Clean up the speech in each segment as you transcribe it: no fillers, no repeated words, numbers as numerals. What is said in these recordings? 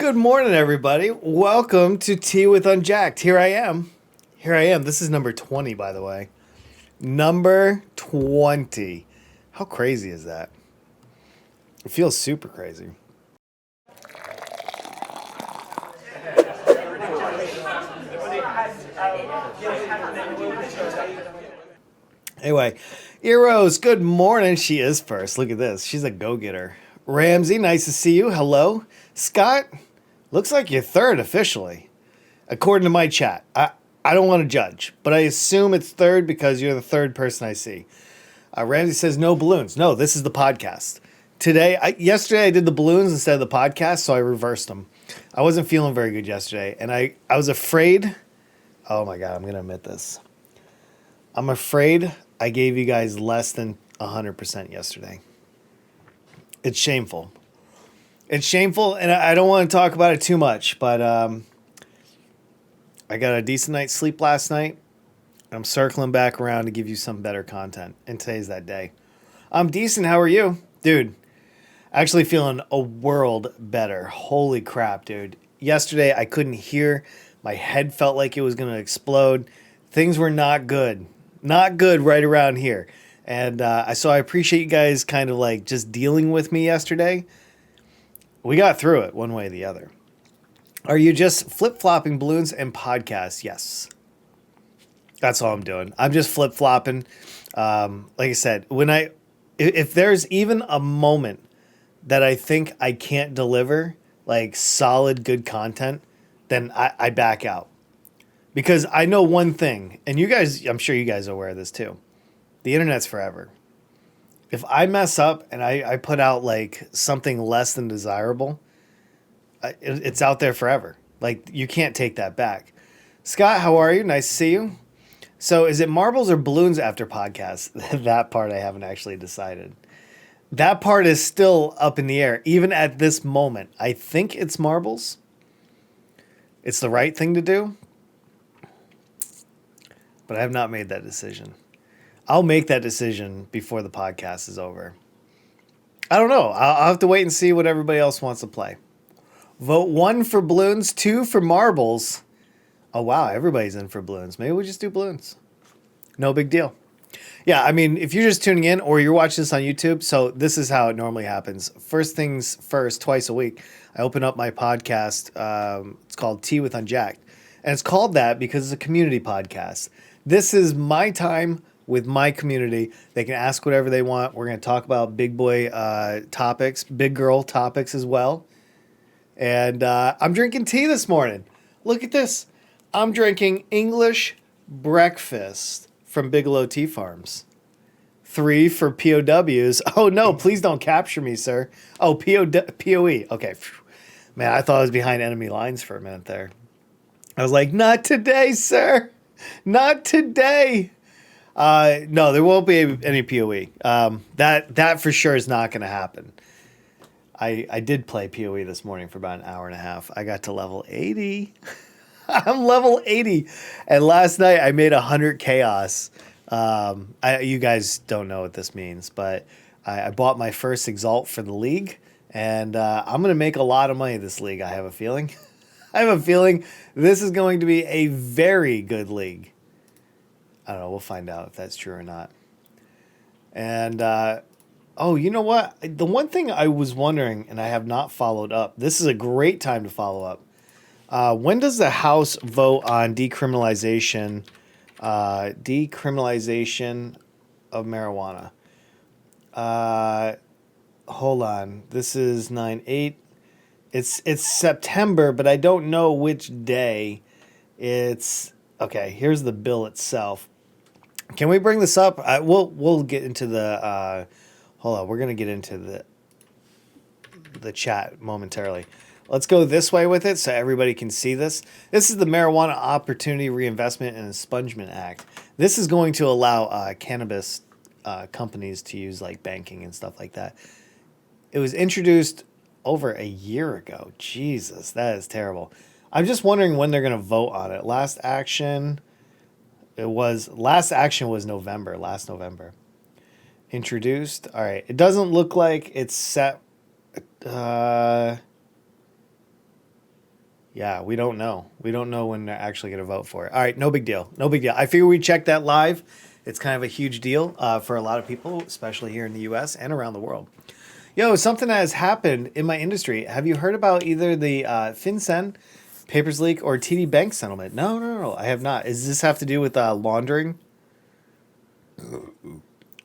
Good morning, everybody. Welcome to Tea with Unjacked. Here I am. This is number 20, by the way. Number 20. How crazy is that? It feels super crazy. Anyway, Eros, good morning. She is first. Look at this. She's a go-getter. Ramsey, nice to see you. Hello. Scott, looks like you're third officially, according to my chat. I don't want to judge, but I assume it's third because you're the third person I see. Ramsey says no balloons. No, this is the podcast. Yesterday I did the balloons instead of the podcast, so I reversed them. I wasn't feeling very good yesterday, and I was afraid. Oh my God, I'm going to admit this. I'm afraid I gave you guys less than 100% yesterday. It's shameful. It's shameful, and I don't want to talk about it too much, but I got a decent night's sleep last night. I'm circling back around to give you some better content, and today's that day. I'm decent. How are you? Dude, actually feeling a world better. Holy crap, dude. Yesterday, I couldn't hear. My head felt like it was going to explode. Things were not good. Not good right around here. And so I appreciate you guys kind of like just dealing with me yesterday. We got through it one way or the other. Are you just flip-flopping balloons and podcasts? Yes. That's all I'm doing. I'm just flip-flopping. Like I said, if there's even a moment that I think I can't deliver like solid, good content, then I back out. Because I know one thing, and you guys, I'm sure you guys are aware of this too. The internet's forever. If I mess up and I put out like something less than desirable, it's out there forever. Like you can't take that back. Scott, how are you? Nice to see you. So is it marbles or balloons after podcast? That part I haven't actually decided. That part is still up in the air, even at this moment. I think it's marbles. It's the right thing to do. But I have not made that decision. I'll make that decision before the podcast is over. I don't know. I'll have to wait and see what everybody else wants to play. Vote 1 for balloons, 2 for marbles. Oh, wow. Everybody's in for balloons. Maybe we just do balloons. No big deal. Yeah, I mean, if you're just tuning in or you're watching this on YouTube, so this is how it normally happens. First things first, twice a week, I open up my podcast. It's called Tea with Unjacked. And it's called that because it's a community podcast. This is my time with my community. They can ask whatever they want. We're going to talk about big boy topics, big girl topics as well. And I'm drinking tea this morning. Look at this. I'm drinking English breakfast from Bigelow Tea Farms. 3 for POWs. Oh, no, please don't capture me, sir. Oh, POE. Okay. Man, I thought I was behind enemy lines for a minute there. I was like, not today, sir. Not today. No, there won't be any POE. That for sure is not going to happen. I did play POE this morning for about an hour and a half. I got to level 80. I'm level 80. And last night I made 100 chaos. You guys don't know what this means, but I bought my first Exalt for the league. And I'm going to make a lot of money this league, I have a feeling. I have a feeling this is going to be a very good league. I don't know. We'll find out if that's true or not. And, oh, you know what? The one thing I was wondering, and I have not followed up, this is a great time to follow up. When does the House vote on decriminalization of marijuana? Hold on. This is 9/8. It's September, but I don't know which day. It's okay. Here's the bill itself. Can we bring this up? We'll get into the. Hold on, we're gonna get into the chat momentarily. Let's go this way with it so everybody can see this. This is the Marijuana Opportunity Reinvestment and Expungement Act. This is going to allow cannabis companies to use like banking and stuff like that. It was introduced over a year ago. Jesus, that is terrible. I'm just wondering when they're going to vote on it. Last action was November, last November. Introduced. All right. It doesn't look like it's set. Yeah, we don't know. We don't know when they're actually going to vote for it. All right, no big deal. No big deal. I figure we check that live. It's kind of a huge deal for a lot of people, especially here in the U.S. and around the world. Yo, something that has happened in my industry. Have you heard about either the FinCEN, Papers Leak, or TD Bank settlement? No, no, no, I have not. Does this have to do with laundering?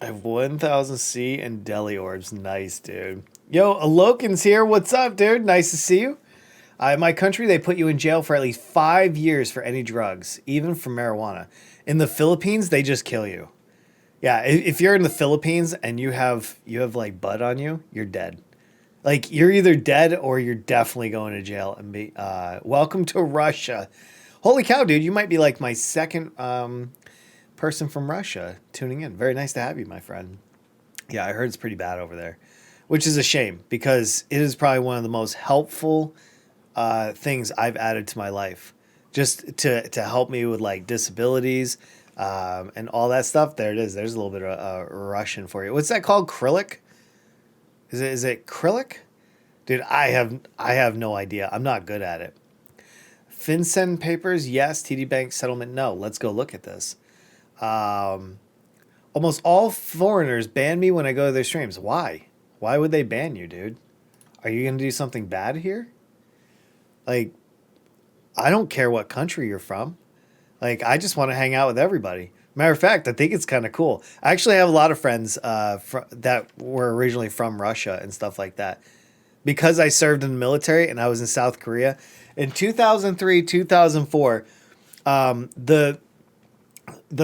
I have 1,000 C and deli orbs. Nice, dude. Yo, Alokin's here. What's up, dude? Nice to see you. In my country, they put you in jail for at least 5 years for any drugs, even for marijuana. In the Philippines, they just kill you. Yeah, if you're in the Philippines and you have like bud on you, you're dead. Like you're either dead or you're definitely going to jail. And be welcome to Russia. Holy cow, dude! You might be like my second person from Russia tuning in. Very nice to have you, my friend. Yeah, I heard it's pretty bad over there, which is a shame because it is probably one of the most helpful things I've added to my life, just to help me with like disabilities and all that stuff. There it is. There's a little bit of Russian for you. What's that called? Acrylic? Is it acrylic? Dude, I have no idea. I'm not good at it. FinCEN papers, yes. TD Bank settlement, no. Let's go look at this. Um, Almost all foreigners ban me when I go to their streams. Why? Why would they ban you, dude? Are you gonna do something bad here? Like, I don't care what country you're from. Like, I just want to hang out with everybody. Matter of fact, I think it's kind of cool. I actually have a lot of friends that were originally from Russia and stuff like that. Because I served in the military and I was in South Korea. In 2003, 2004, the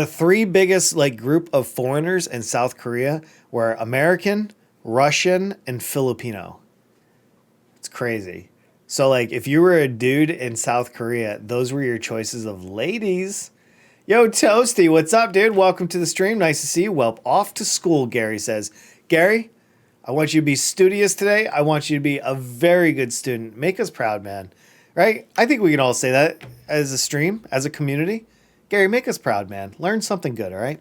three biggest like group of foreigners in South Korea were American, Russian, and Filipino. It's crazy. So like if you were a dude in South Korea, those were your choices of ladies. Yo, Toasty, what's up, dude? Welcome to the stream. Nice to see you. Well, off to school, Gary says. Gary, I want you to be studious today. I want you to be a very good student. Make us proud, man. Right? I think we can all say that as a stream, as a community. Gary, make us proud, man. Learn something good, all right?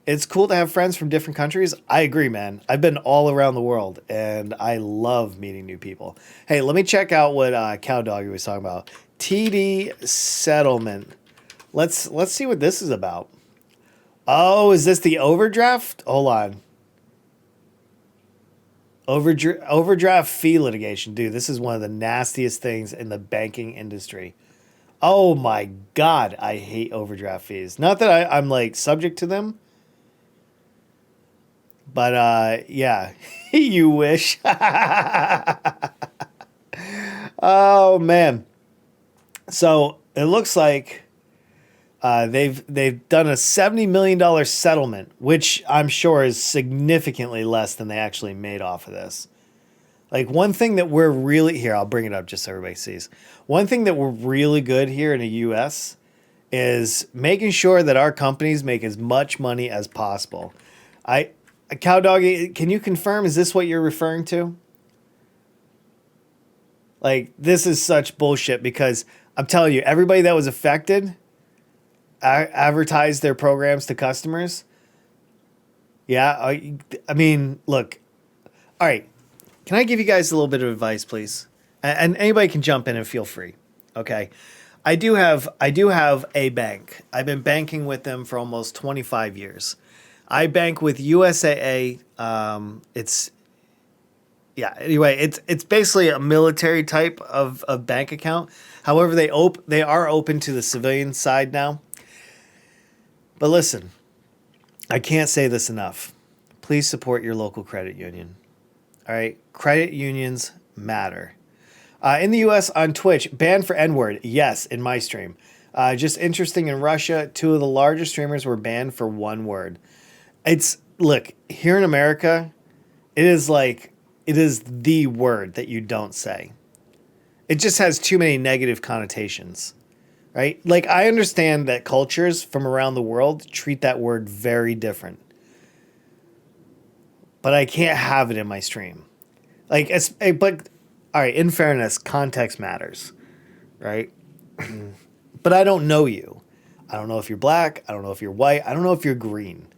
It's cool to have friends from different countries. I agree, man. I've been all around the world, and I love meeting new people. Hey, let me check out what Cow Doggy was talking about. TD settlement. Let's see what this is about. Oh, is this the overdraft? Hold on. Overdraft fee litigation. Dude, this is one of the nastiest things in the banking industry. Oh my God, I hate overdraft fees. Not that I'm like subject to them, but yeah, you wish. Oh man. So it looks like they've done a $70 million settlement, which I'm sure is significantly less than they actually made off of this. Like one thing that we're really here, I'll bring it up just so everybody sees. One thing that we're really good here in the U.S. is making sure that our companies make as much money as possible. Cow Doggy, can you confirm? Is this what you're referring to? Like this is such bullshit because I'm telling you, everybody that was affected advertised their programs to customers. Yeah, I mean, look. All right. Can I give you guys a little bit of advice, please? And anybody can jump in and feel free. Okay. I do have a bank. I've been banking with them for almost 25 years. I bank with USAA. Anyway, it's basically a military type of bank account. However, they are open to the civilian side now. But listen, I can't say this enough. Please support your local credit union. All right, credit unions matter. In the U.S. on Twitch, banned for N-word. Yes, in my stream. Just interesting, in Russia, two of the largest streamers were banned for one word. Look, here in America, it is the word that you don't say. It just has too many negative connotations, right? Like, I understand that cultures from around the world treat that word very different. But I can't have it in my stream. But all right, in fairness, context matters, right? But I don't know you. I don't know if you're black. I don't know if you're white. I don't know if you're green.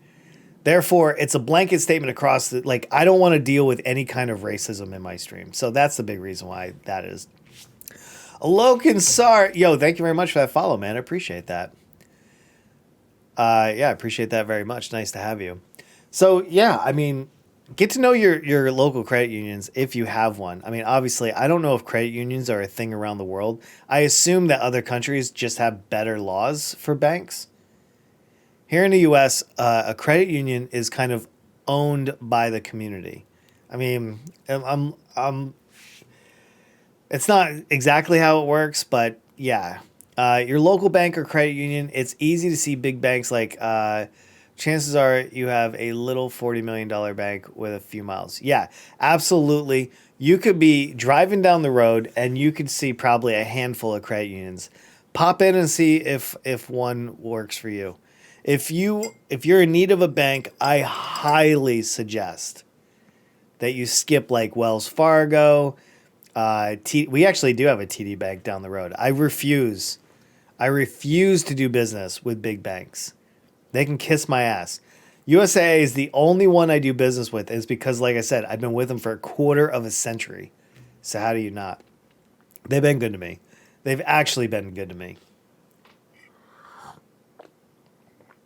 Therefore, it's a blanket statement across the, like, I don't want to deal with any kind of racism in my stream. So that's the big reason why that is. Logan Sar, yo, thank you very much for that follow, man. I appreciate that. Yeah, I appreciate that very much. Nice to have you. So yeah, I mean, get to know your local credit unions if you have one. I mean, obviously, I don't know if credit unions are a thing around the world. I assume that other countries just have better laws for banks. Here in the U.S., a credit union is kind of owned by the community. I mean, it's not exactly how it works, but yeah. Your local bank or credit union, it's easy to see big banks like chances are you have a little $40 million bank with a few miles. Yeah, absolutely. You could be driving down the road and you could see probably a handful of credit unions. Pop in and see if one works for you. If you're in need of a bank, I highly suggest that you skip like Wells Fargo. We actually do have a TD Bank down the road. I refuse to do business with big banks. They can kiss my ass. USAA is the only one I do business with, is because, like I said, I've been with them for a quarter of a century. So how do you not? They've been good to me. They've actually been good to me.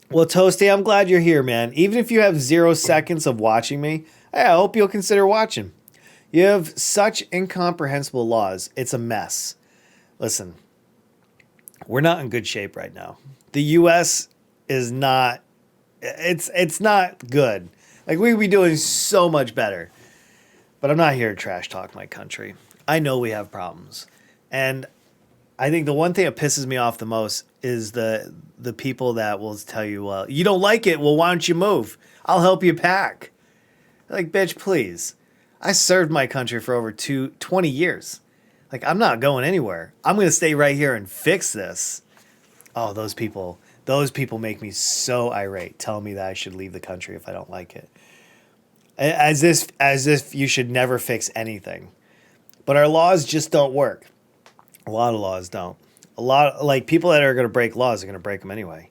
Well, Toasty, I'm glad you're here, man. Even if you have 0 seconds of watching me, I hope you'll consider watching. You have such incomprehensible laws. It's a mess. Listen, we're not in good shape right now. The U.S. is not, it's not good. Like, we'd be doing so much better. But I'm not here to trash talk my country. I know we have problems. And I think the one thing that pisses me off the most is the people that will tell you, well, you don't like it, well, why don't you move? I'll help you pack. Like, bitch, please. I served my country for over 20 years. Like, I'm not going anywhere. I'm going to stay right here and fix this. Oh, those people make me so irate, telling me that I should leave the country if I don't like it. As if you should never fix anything. But our laws just don't work. A lot of laws don't. Like, people that are going to break laws are going to break them anyway.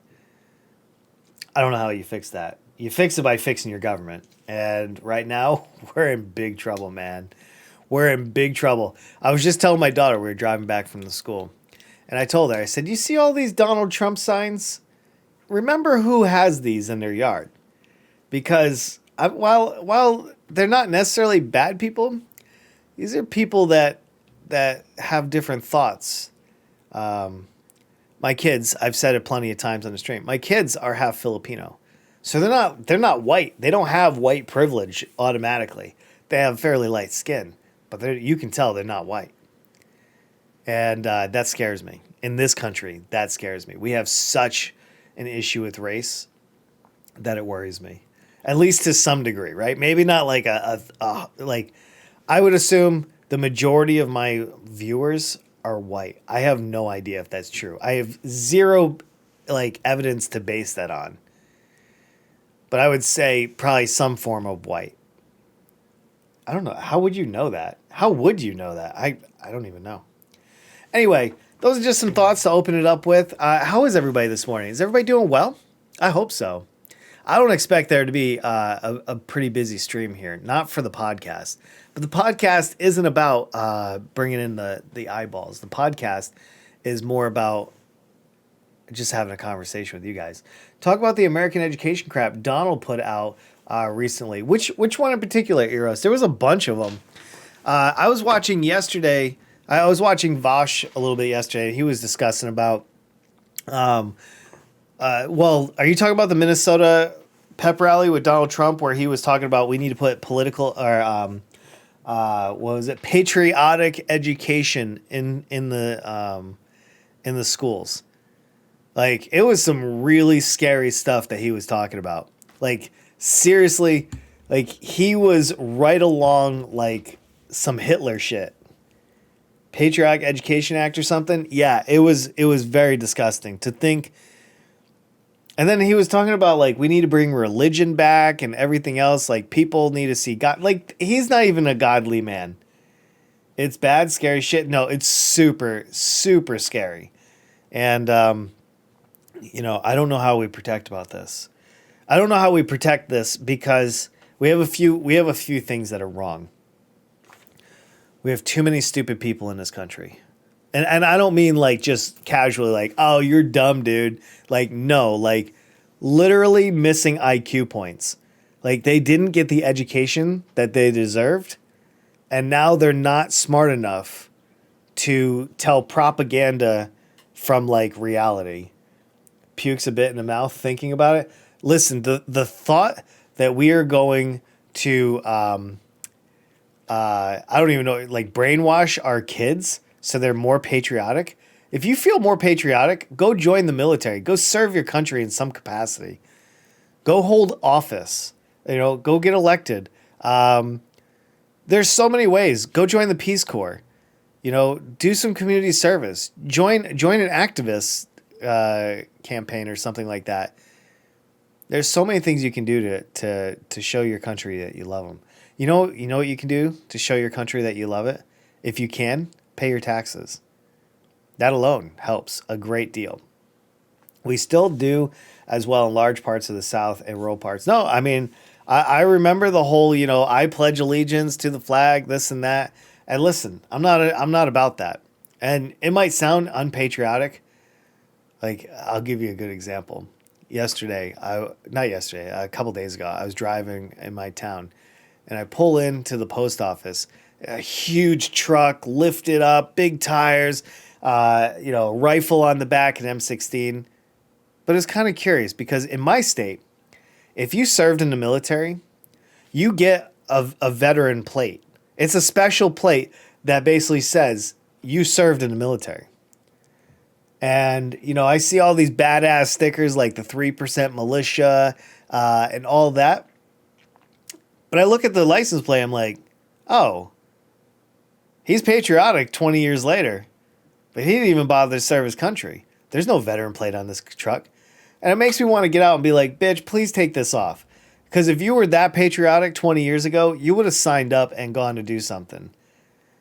I don't know how you fix that. You fix it by fixing your government. And right now, we're in big trouble, man. We're in big trouble. I was just telling my daughter, we were driving back from the school. And I told her, I said, you see all these Donald Trump signs? Remember who has these in their yard. Because while they're not necessarily bad people, these are people that have different thoughts. My kids, I've said it plenty of times on the stream, my kids are half Filipino. So they're not white. They don't have white privilege automatically. They have fairly light skin, but you can tell they're not white. And that scares me. In this country, that scares me. We have such an issue with race that it worries me. At least to some degree, right? Maybe not like like, I would assume the majority of my viewers are white. I have no idea if that's true. I have zero like evidence to base that on. But I would say probably some form of white. I don't know. How would you know that? How would you know that? I don't even know. Anyway, those are just some thoughts to open it up with. How is everybody this morning? Is everybody doing well? I hope so. I don't expect there to be a pretty busy stream here. Not for the podcast. But the podcast isn't about bringing in the eyeballs. The podcast is more about just having a conversation with you guys. Talk about the American education crap Donald put out recently. Which one in particular, Eros? There was a bunch of them. I was watching yesterday. I was watching Vosh a little bit yesterday. He was discussing about. Well, are you talking about the Minnesota pep rally with Donald Trump, where he was talking about we need to put political or what was it, patriotic education in the schools? Like, it was some really scary stuff that he was talking about. Like, seriously, like, he was right along, like, some Hitler shit. Patriotic Education Act or something? Yeah, it was very disgusting to think. And then he was talking about, like, we need to bring religion back and everything else. Like, people need to see God. Like, he's not even a godly man. It's bad, scary shit. No, it's super, super scary. And, I don't know how we protect about this. I don't know how we protect this because we have a few things that are wrong. We have too many stupid people in this country. And I don't mean like just casually like, oh, you're dumb, dude. Like, no, like literally missing IQ points. Like they didn't get the education that they deserved. And now they're not smart enough to tell propaganda from like reality. Pukes a bit in the mouth thinking about it. Listen, the thought that we are going to I don't even know, like brainwash our kids so they're more patriotic. If you feel more patriotic, go join the military. Go serve your country in some capacity. Go hold office. Go get elected. There's so many ways. Go join the Peace Corps. Do some community service. Join an activist campaign or something like that. There's so many things you can do to show your country that you love them. You know what you can do to show your country that you love it? If you can, pay your taxes. That alone helps a great deal. We still do as well in large parts of the South and rural parts. No, I mean, I remember the whole, I pledge allegiance to the flag, this and that. And listen, I'm not about that. And it might sound unpatriotic. Like, I'll give you a good example. A couple days ago, I was driving in my town and I pull into the post office, a huge truck lifted up, big tires, rifle on the back, an M16. But it's kind of curious because in my state, if you served in the military, you get a veteran plate. It's a special plate that basically says you served in the military. And, I see all these badass stickers like the 3% militia and all that. But I look at the license plate, I'm like, oh, he's patriotic 20 years later, but he didn't even bother to serve his country. There's no veteran plate on this truck. And it makes me want to get out and be like, bitch, please take this off. Because if you were that patriotic 20 years ago, you would have signed up and gone to do something.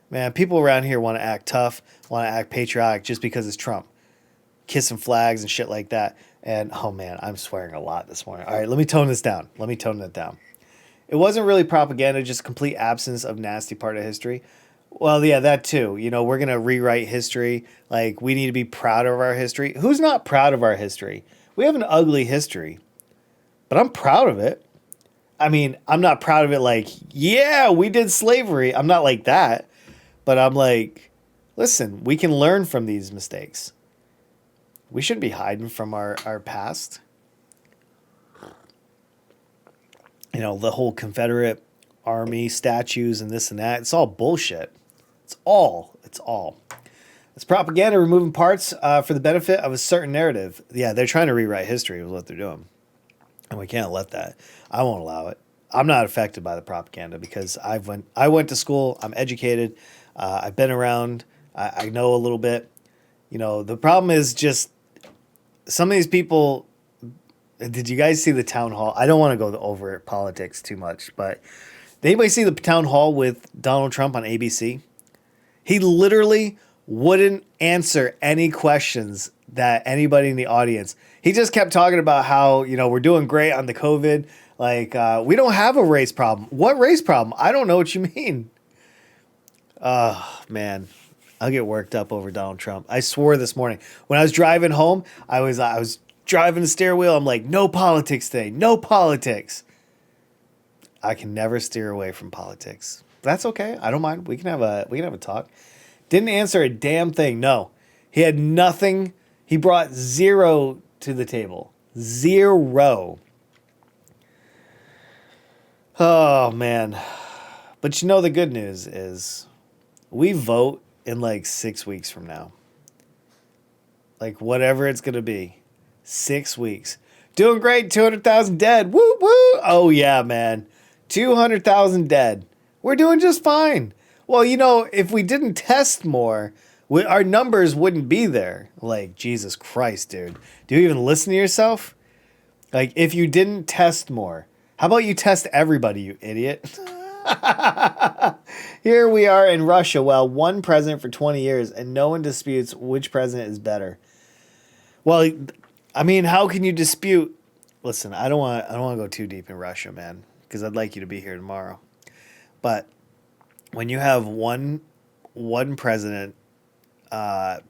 Man, people around here want to act tough, want to act patriotic just because it's Trump. Kissing flags and shit like that. And, oh man, I'm swearing a lot this morning. All right, let me tone this down. It wasn't really propaganda, just complete absence of nasty part of history. Well, yeah, that too. We're going to rewrite history. Like, we need to be proud of our history. Who's not proud of our history? We have an ugly history, but I'm proud of it. I mean, I'm not proud of it like, yeah, we did slavery. I'm not like that. But I'm like, listen, we can learn from these mistakes. We shouldn't be hiding from our past. The whole Confederate Army statues and this and that. It's all bullshit. It's all. It's propaganda removing parts for the benefit of a certain narrative. Yeah, they're trying to rewrite history with what they're doing. And we can't let that. I won't allow it. I'm not affected by the propaganda because I went to school. I'm educated. I've been around. I know a little bit. The problem is just some of these people. Did you guys see the town hall? I don't want to go over politics too much, but did anybody see the town hall with Donald Trump on ABC? He literally wouldn't answer any questions that anybody in the audience. He just kept talking about how, we're doing great on the COVID. Like, we don't have a race problem. What race problem? I don't know what you mean. Oh, man. I'll get worked up over Donald Trump. I swore this morning when I was driving home, I was driving the steering wheel. I'm like, no politics today. No politics. I can never steer away from politics. That's okay. I don't mind. We can have a talk. Didn't answer a damn thing. No. He had nothing. He brought zero to the table. Zero. Oh, man. But the good news is we vote in like 6 weeks from now. Like whatever it's going to be. 6 weeks. Doing great. 200,000 dead. Woo, woo. Oh, yeah, man. 200,000 dead. We're doing just fine. Well, if we didn't test more, our numbers wouldn't be there. Like, Jesus Christ, dude. Do you even listen to yourself? Like, if you didn't test more, how about you test everybody, you idiot? Here we are in Russia, one president for 20 years, and no one disputes which president is better. Well, I mean, how can you dispute? Listen, I don't want to go too deep in Russia, man, because I'd like you to be here tomorrow. But when you have one president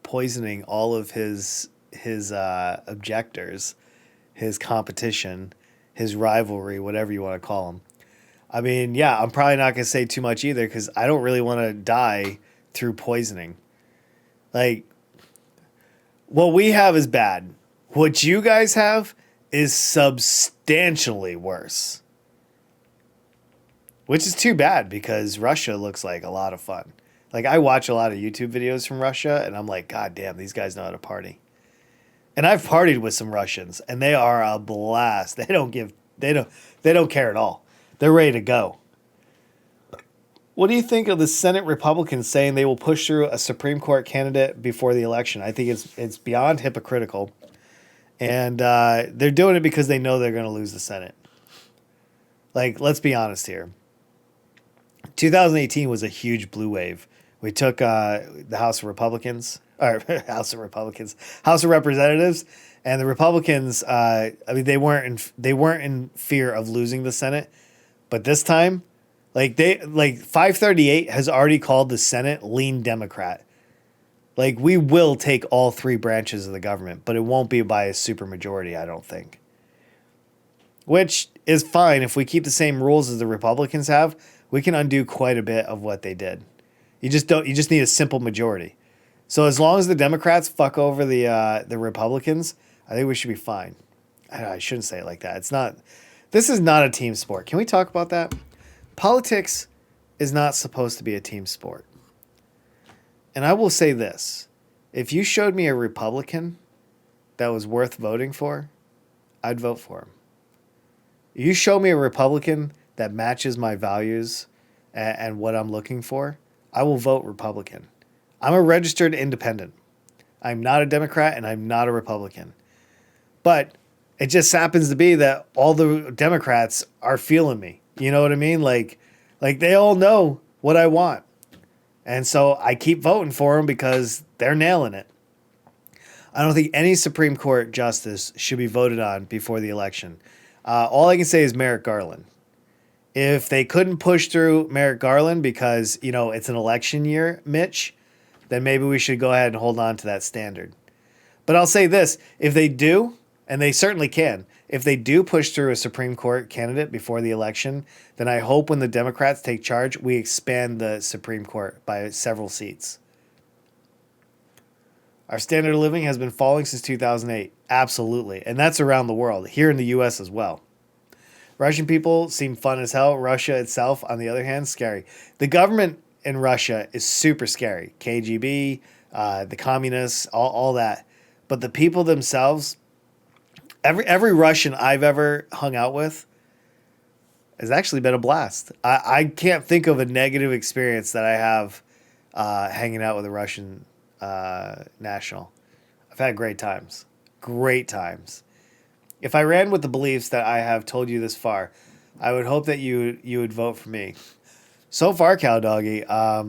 poisoning all of his objectors, his competition, his rivalry, whatever you want to call them. I mean, yeah, I'm probably not going to say too much either because I don't really want to die through poisoning. Like, what we have is bad. What you guys have is substantially worse. Which is too bad because Russia looks like a lot of fun. Like, I watch a lot of YouTube videos from Russia and I'm like, God damn, these guys know how to party. And I've partied with some Russians and they are a blast. They don't care at all. They're ready to go. What do you think of the Senate Republicans saying they will push through a Supreme Court candidate before the election? I think it's beyond hypocritical. And they're doing it because they know they're going to lose the Senate. Like, let's be honest here. 2018 was a huge blue wave. We took the House of Representatives, and the Republicans. I mean, they weren't in fear of losing the Senate, but this time, like 538 has already called the Senate lean Democrat. Like, we will take all three branches of the government, but it won't be by a supermajority, I don't think. Which is fine. If we keep the same rules as the Republicans have, we can undo quite a bit of what they did. You just need a simple majority. So as long as the Democrats fuck over the Republicans, I think we should be fine. I shouldn't say it like that. This is not a team sport. Can we talk about that? Politics is not supposed to be a team sport. And I will say this. If you showed me a Republican that was worth voting for, I'd vote for him. You show me a Republican that matches my values and what I'm looking for, I will vote Republican. I'm a registered independent. I'm not a Democrat and I'm not a Republican. But it just happens to be that all the Democrats are feeling me. You know what I mean? Like they all know what I want. And so I keep voting for them because they're nailing it. I don't think any Supreme Court justice should be voted on before the election. All I can say is Merrick Garland. If they couldn't push through Merrick Garland because, it's an election year, Mitch, then maybe we should go ahead and hold on to that standard. But I'll say this, if they do, and they certainly can, if they do push through a Supreme Court candidate before the election, then I hope when the Democrats take charge, we expand the Supreme Court by several seats. Our standard of living has been falling since 2008. Absolutely. And that's around the world, here in the U.S. as well. Russian people seem fun as hell. Russia itself, on the other hand, scary. The government in Russia is super scary. KGB, the communists, all that. But the people themselves, every Russian I've ever hung out with has actually been a blast. I can't think of a negative experience that I have hanging out with a Russian national. I've had great times. Great times. If I ran with the beliefs that I have told you this far, I would hope that you would vote for me. So far, Cow Doggy, I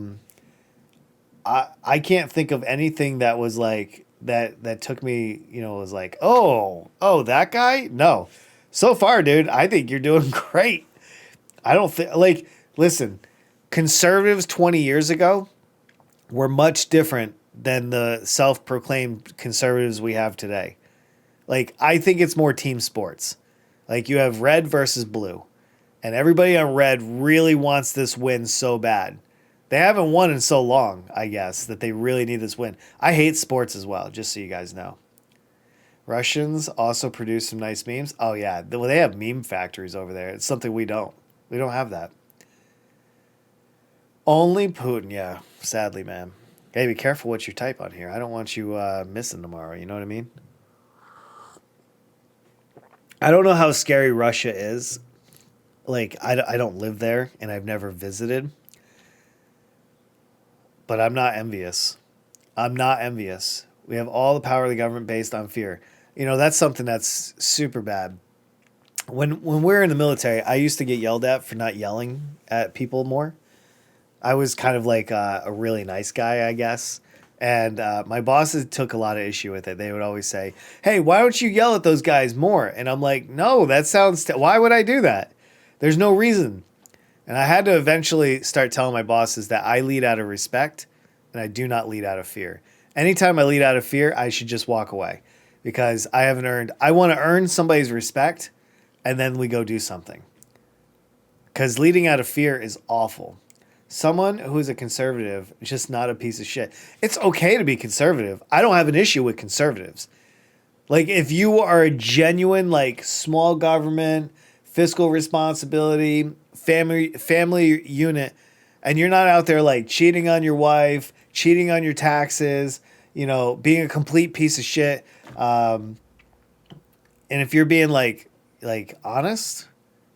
can't think of anything that was like that took me, was like, oh, that guy? No. So far, dude, I think you're doing great. I don't think, listen, conservatives 20 years ago were much different than the self-proclaimed conservatives we have today. I think it's more team sports. You have red versus blue. And everybody on red really wants this win so bad. They haven't won in so long, I guess, that they really need this win. I hate sports as well, just so you guys know. Russians also produce some nice memes. Oh, yeah. Well, they have meme factories over there. It's something we don't. We don't have that. Only Putin, yeah. Sadly, man. Hey, be careful what you type on here. I don't want you missing tomorrow. You know what I mean? I don't know how scary Russia is. I don't live there, and I've never visited. But I'm not envious. I'm not envious. We have all the power of the government based on fear. That's something that's super bad. When we're in the military, I used to get yelled at for not yelling at people more. I was kind of like a really nice guy, I guess. And my bosses took a lot of issue with it. They would always say, hey, why don't you yell at those guys more? And I'm like, no, that sounds... why would I do that? There's no reason. And I had to eventually start telling my bosses that I lead out of respect and I do not lead out of fear. Anytime I lead out of fear, I should just walk away because I want to earn somebody's respect and then we go do something. Because leading out of fear is awful. Someone who is a conservative is just not a piece of shit. It's okay to be conservative. I don't have an issue with conservatives. Like, if you are a genuine, like, small government, fiscal responsibility, family unit, and you're not out there, like, cheating on your wife, cheating on your taxes, being a complete piece of shit. And if you're being, like honest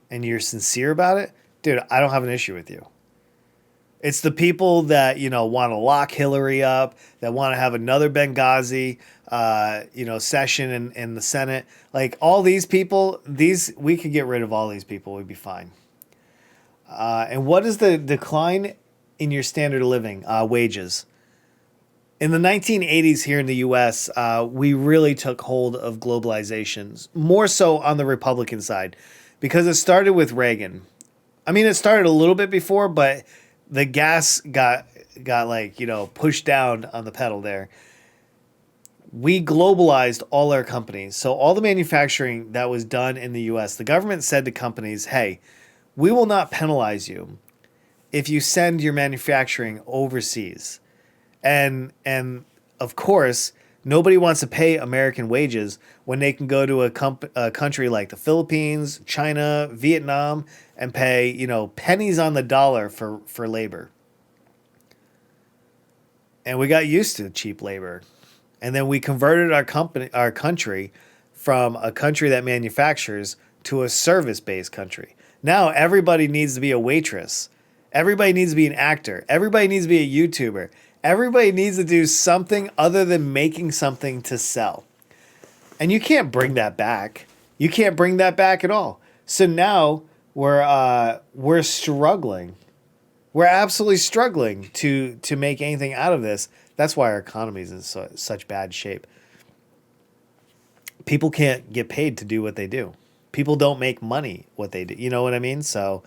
and you're sincere about it, dude, I don't have an issue with you. It's the people that, want to lock Hillary up, that want to have another Benghazi, session in the Senate. Like, all these people, we could get rid of all these people. We'd be fine. And what is the decline in your standard of living? Wages. In the 1980s here in the U.S., we really took hold of globalization, more so on the Republican side, because it started with Reagan. I mean, it started a little bit before, but the gas got pushed down on the pedal there. We globalized all our companies. So all the manufacturing that was done in the U.S., the government said to companies, hey, we will not penalize you if you send your manufacturing overseas. And of course, nobody wants to pay American wages when they can go to a country like the Philippines, China, Vietnam, and pay, pennies on the dollar for labor. And we got used to cheap labor. And then we converted our country from a country that manufactures to a service-based country. Now everybody needs to be a waitress. Everybody needs to be an actor. Everybody needs to be a YouTuber. Everybody needs to do something other than making something to sell. And you can't bring that back. You can't bring that back at all. So now we're struggling. We're absolutely struggling to make anything out of this. That's why our economy is in such bad shape. People can't get paid to do what they do. People don't make money what they do. You know what I mean? So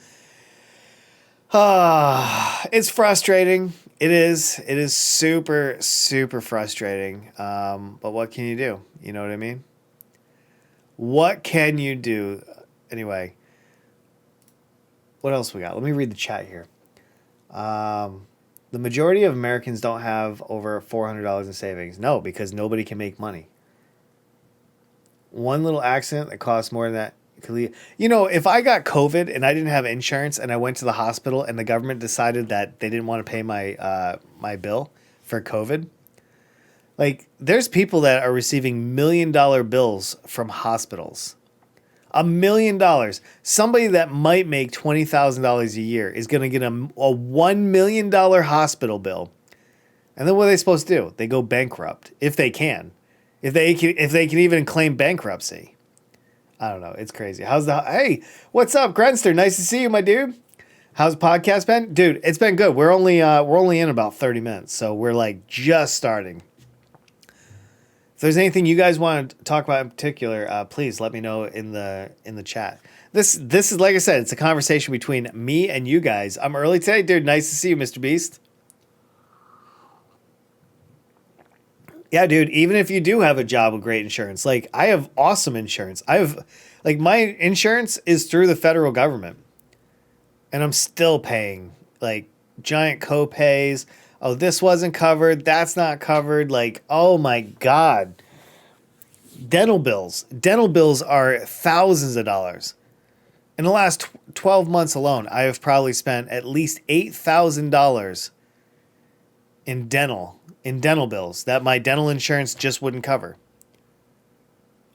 it's frustrating. It is super, super frustrating. But what can you do? You know what I mean? What can you do? Anyway, what else we got? Let me read the chat here. The majority of Americans don't have over $400 in savings. No, because nobody can make money. One little accident that costs more than that. If I got COVID and I didn't have insurance and I went to the hospital and the government decided that they didn't want to pay my bill for COVID, like, there's people that are receiving $1 million bills from hospitals. $1 million. Somebody that might make $20,000 a year is going to get a $1 million hospital bill. And then what are they supposed to do? They go bankrupt if they can. If they can even claim bankruptcy. I don't know. It's crazy. Hey, what's up, Grenster? Nice to see you, my dude. How's the podcast been? Dude, it's been good. We're only in about 30 minutes, so we're like just starting. If there's anything you guys want to talk about in particular, please let me know in the chat. This is, like I said, it's a conversation between me and you guys. I'm early today, dude. Nice to see you, Mr. Beast. Yeah, dude, even if you do have a job with great insurance, like, I have awesome insurance. My insurance is through the federal government. And I'm still paying, like, giant co-pays. Oh, this wasn't covered. That's not covered. Like, oh my God. Dental bills. Dental bills are thousands of dollars. In the last 12 months alone, I have probably spent at least $8,000 in dental bills that my dental insurance just wouldn't cover.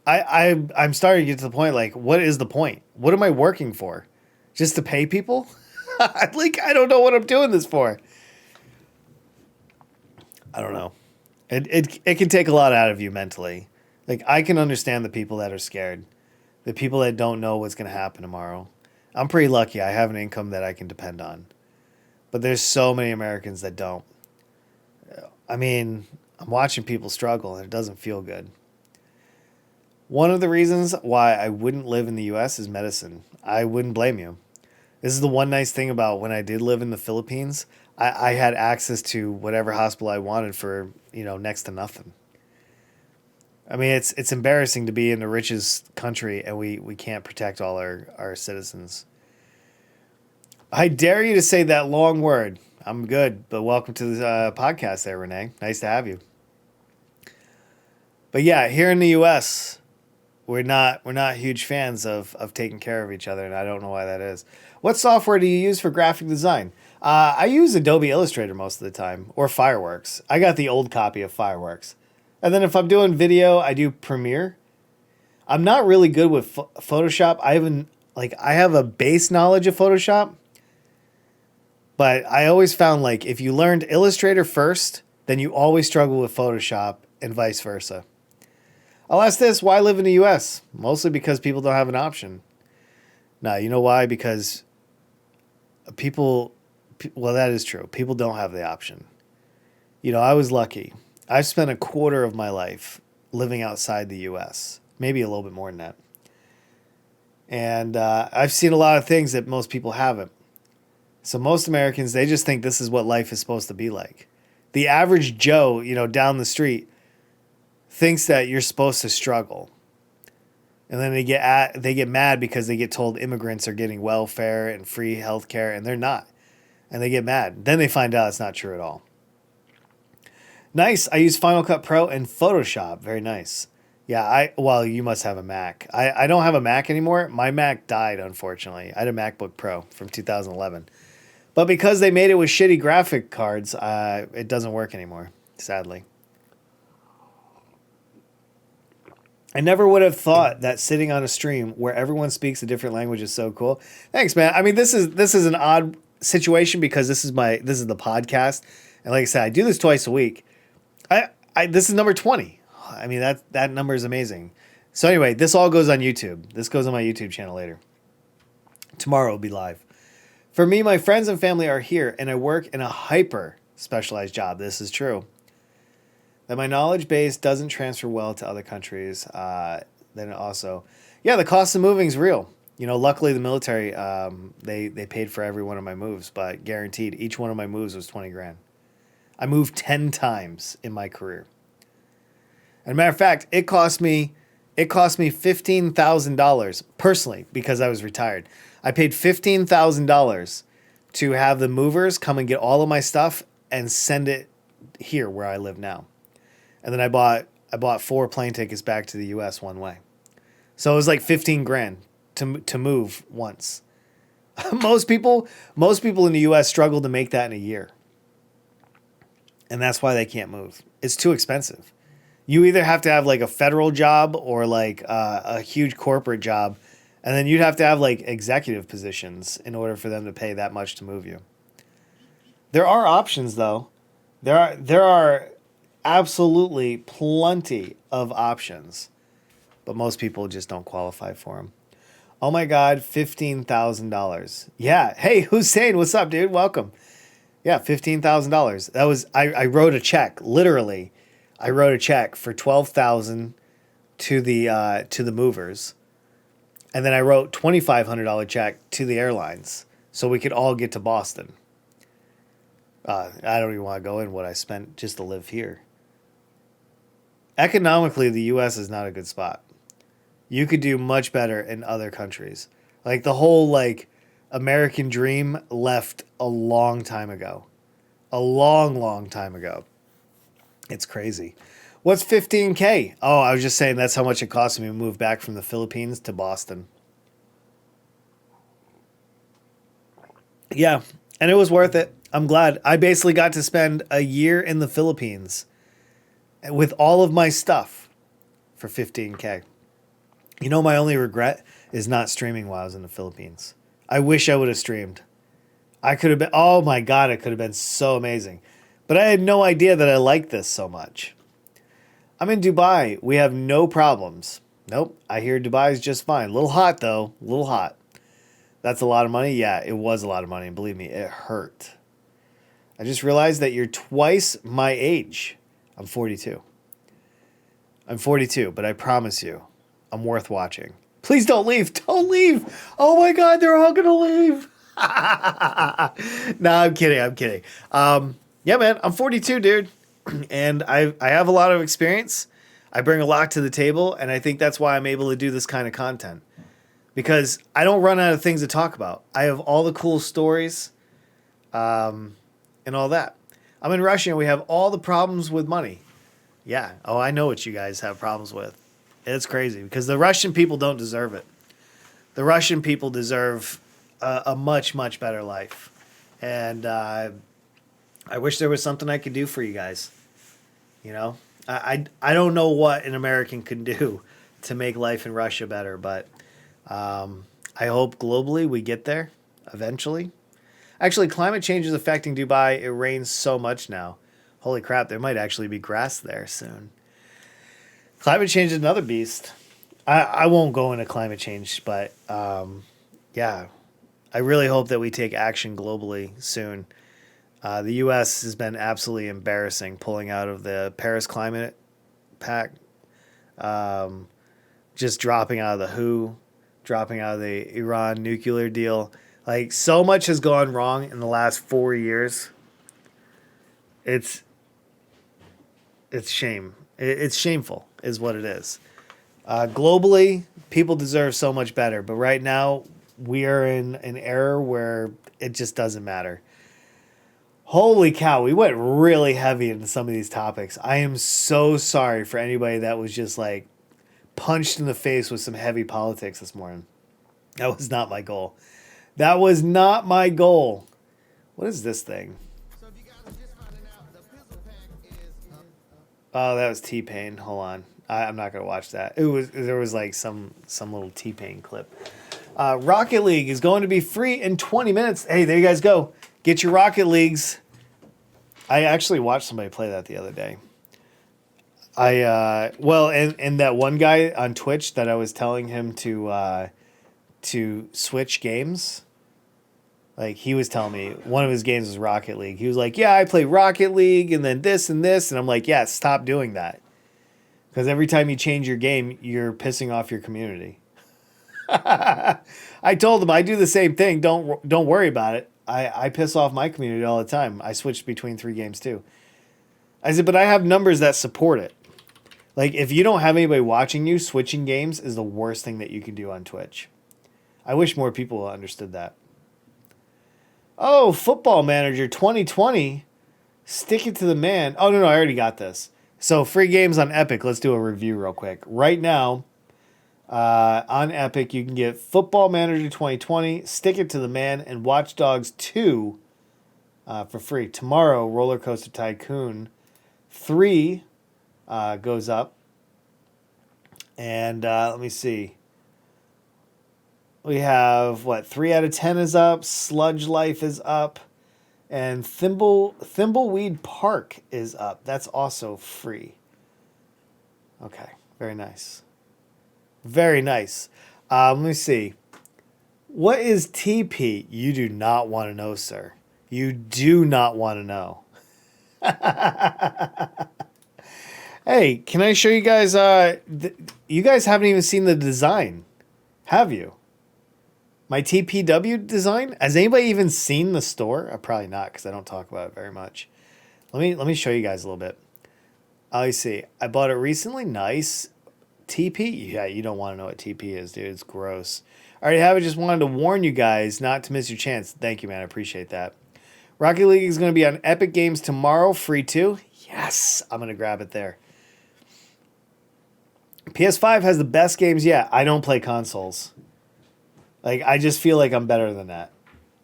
I'm starting to get to the point, like, what is the point? What am I working for? Just to pay people? Like, I don't know what I'm doing this for. I don't know. It can take a lot out of you mentally. Like, I can understand the people that are scared. The people that don't know what's going to happen tomorrow. I'm pretty lucky. I have an income that I can depend on. But there's so many Americans that don't. I mean, I'm watching people struggle and it doesn't feel good. One of the reasons why I wouldn't live in the U.S. is medicine. I wouldn't blame you. This is the one nice thing about when I did live in the Philippines. I had access to whatever hospital I wanted for, next to nothing. I mean, it's embarrassing to be in the richest country and we can't protect all our citizens. I dare you to say that long word. I'm good, but welcome to the podcast there, Renee. Nice to have you. But yeah, here in the U.S., we're not huge fans of taking care of each other, and I don't know why that is. What software do you use for graphic design? I use Adobe Illustrator most of the time, or Fireworks. I got the old copy of Fireworks. And then if I'm doing video, I do Premiere. I'm not really good with Photoshop. I have a base knowledge of Photoshop, but I always found like if you learned Illustrator first, then you always struggle with Photoshop and vice versa. I'll ask this, why live in the US? Mostly because people don't have an option. Nah, you know why? Because well, that is true. People don't have the option. I was lucky. I've spent a quarter of my life living outside the US, maybe a little bit more than that. And I've seen a lot of things that most people haven't. So most Americans, they just think this is what life is supposed to be like. The average Joe, down the street, thinks that you're supposed to struggle. And then they get mad because they get told immigrants are getting welfare and free health care, and they're not. And they get mad. Then they find out it's not true at all. Nice. I use Final Cut Pro and Photoshop. Very nice. Yeah, you must have a Mac. I don't have a Mac anymore. My Mac died, unfortunately. I had a MacBook Pro from 2011. But because they made it with shitty graphic cards, it doesn't work anymore, sadly. I never would have thought that sitting on a stream where everyone speaks a different language is so cool. Thanks, man. I mean, this is an odd situation because this is the podcast, and like I said, I do this twice a week. This is number 20. I mean, that number is amazing. So anyway, this all goes on YouTube. This goes on my YouTube channel later. Tomorrow will be live. For me, my friends and family are here, and I work in a hyper specialized job. This is true. That my knowledge base doesn't transfer well to other countries. Then also, the cost of moving is real. Luckily the military, they paid for every one of my moves, but guaranteed each one of my moves was 20 grand. I moved 10 times in my career. As a matter of fact, it cost me $15,000 personally because I was retired. I paid $15,000 to have the movers come and get all of my stuff and send it here where I live now. And then I bought 4 plane tickets back to the US one way. So it was like 15 grand to move once. Most people in the US struggle to make that in a year. And that's why they can't move. It's too expensive. You either have to have like a federal job or like a huge corporate job, and then you'd have to have like executive positions in order for them to pay that much to move you. There are options though. There are absolutely plenty of options, but most people just don't qualify for them. Oh my God, $15,000. Yeah. Hey, Hussein, what's up, dude? Welcome. Yeah, $15,000. That was I wrote a check. Literally, I wrote a check for $12,000 to the movers, and then I wrote $2,500 check to the airlines so we could all get to Boston. I don't even want to go in what I spent just to live here. Economically, the U.S. is not a good spot. You could do much better in other countries. Like the whole American dream left a long time ago. A long, long time ago. It's crazy. What's 15K? Oh, I was just saying that's how much it cost me to move back from the Philippines to Boston. Yeah, and it was worth it. I'm glad. I basically got to spend a year in the Philippines with all of my stuff for 15K. My only regret is not streaming while I was in the Philippines. I wish I would have streamed. I could have been, oh my God, it could have been so amazing. But I had no idea that I liked this so much. I'm in Dubai. We have no problems. Nope, I hear Dubai is just fine. A little hot though, a little hot. That's a lot of money? Yeah, it was a lot of money. And believe me, it hurt. I just realized that you're twice my age. I'm 42. I'm 42, but I promise you, I'm worth watching. Please don't leave. Don't leave. Oh my God, they're all going to leave. No, I'm kidding. I'm kidding. Yeah, man, I'm 42, dude, and I have a lot of experience. I bring a lot to the table, and I think that's why I'm able to do this kind of content because I don't run out of things to talk about. I have all the cool stories, and all that. I'm in Russia, and we have all the problems with money. Yeah. Oh, I know what you guys have problems with. It's crazy because the Russian people don't deserve it. The Russian people deserve a much, much better life. And I wish there was something I could do for you guys. You know, I don't know what an American can do to make life in Russia better, but I hope globally we get there eventually. Actually, climate change is affecting Dubai. It rains so much now. Holy crap, there might actually be grass there soon. Climate change is another beast. I won't go into climate change, but yeah, I really hope that we take action globally soon. The U.S. has been absolutely embarrassing pulling out of the Paris Climate Pact, just dropping out of the WHO, dropping out of the Iran nuclear deal. Like, so much has gone wrong in the last 4 years. It's shame. It's shameful, is what it is. Globally, people deserve so much better, but right now we are in an era where it just doesn't matter. Holy cow, we went really heavy into some of these topics. I am so sorry for anybody that was just like punched in the face with some heavy politics this morning. That was not my goal. That was not my goal. What is this thing? Oh, that was T-Pain. Hold on. I'm not gonna watch that. There was like some little T-Pain clip. Rocket League is going to be free in 20 minutes. Hey, there you guys go. Get your Rocket Leagues. I actually watched somebody play that the other day. And that one guy on Twitch that I was telling him to switch games. Like, he was telling me one of his games was Rocket League. He was like, yeah, I play Rocket League and then this and this. And I'm like, yeah, stop doing that. Because every time you change your game, you're pissing off your community. I told him I do the same thing. Don't worry about it. I piss off my community all the time. I switch between 3 games too. I said, but I have numbers that support it. Like, if you don't have anybody watching you, switching games is the worst thing that you can do on Twitch. I wish more people understood that. Oh, Football Manager 2020. Stick it to the man. Oh, no, I already got this. So, free games on Epic. Let's do a review real quick. Right now, on Epic, you can get Football Manager 2020, Stick It to the Man, and Watch Dogs 2 for free. Tomorrow, Roller Coaster Tycoon 3 goes up. And let me see. We have, 3 out of 10 is up, Sludge Life is up, and Thimbleweed Park is up. That's also free. Okay, very nice. Very nice. Let me see. What is TP? You do not want to know, sir. You do not want to know. Hey, can I show you guys? You guys haven't even seen the design, have you? My TPW design? Has anybody even seen the store? Probably not, because I don't talk about it very much. Let me show you guys a little bit. I see. I bought it recently. Nice. TP? Yeah, you don't want to know what TP is, dude. It's gross. I already have it. Just wanted to warn you guys not to miss your chance. Thank you, man. I appreciate that. Rocket League is going to be on Epic Games tomorrow. Free too. Yes. I'm going to grab it there. PS5 has the best games yet. I don't play consoles. Like, I just feel like I'm better than that.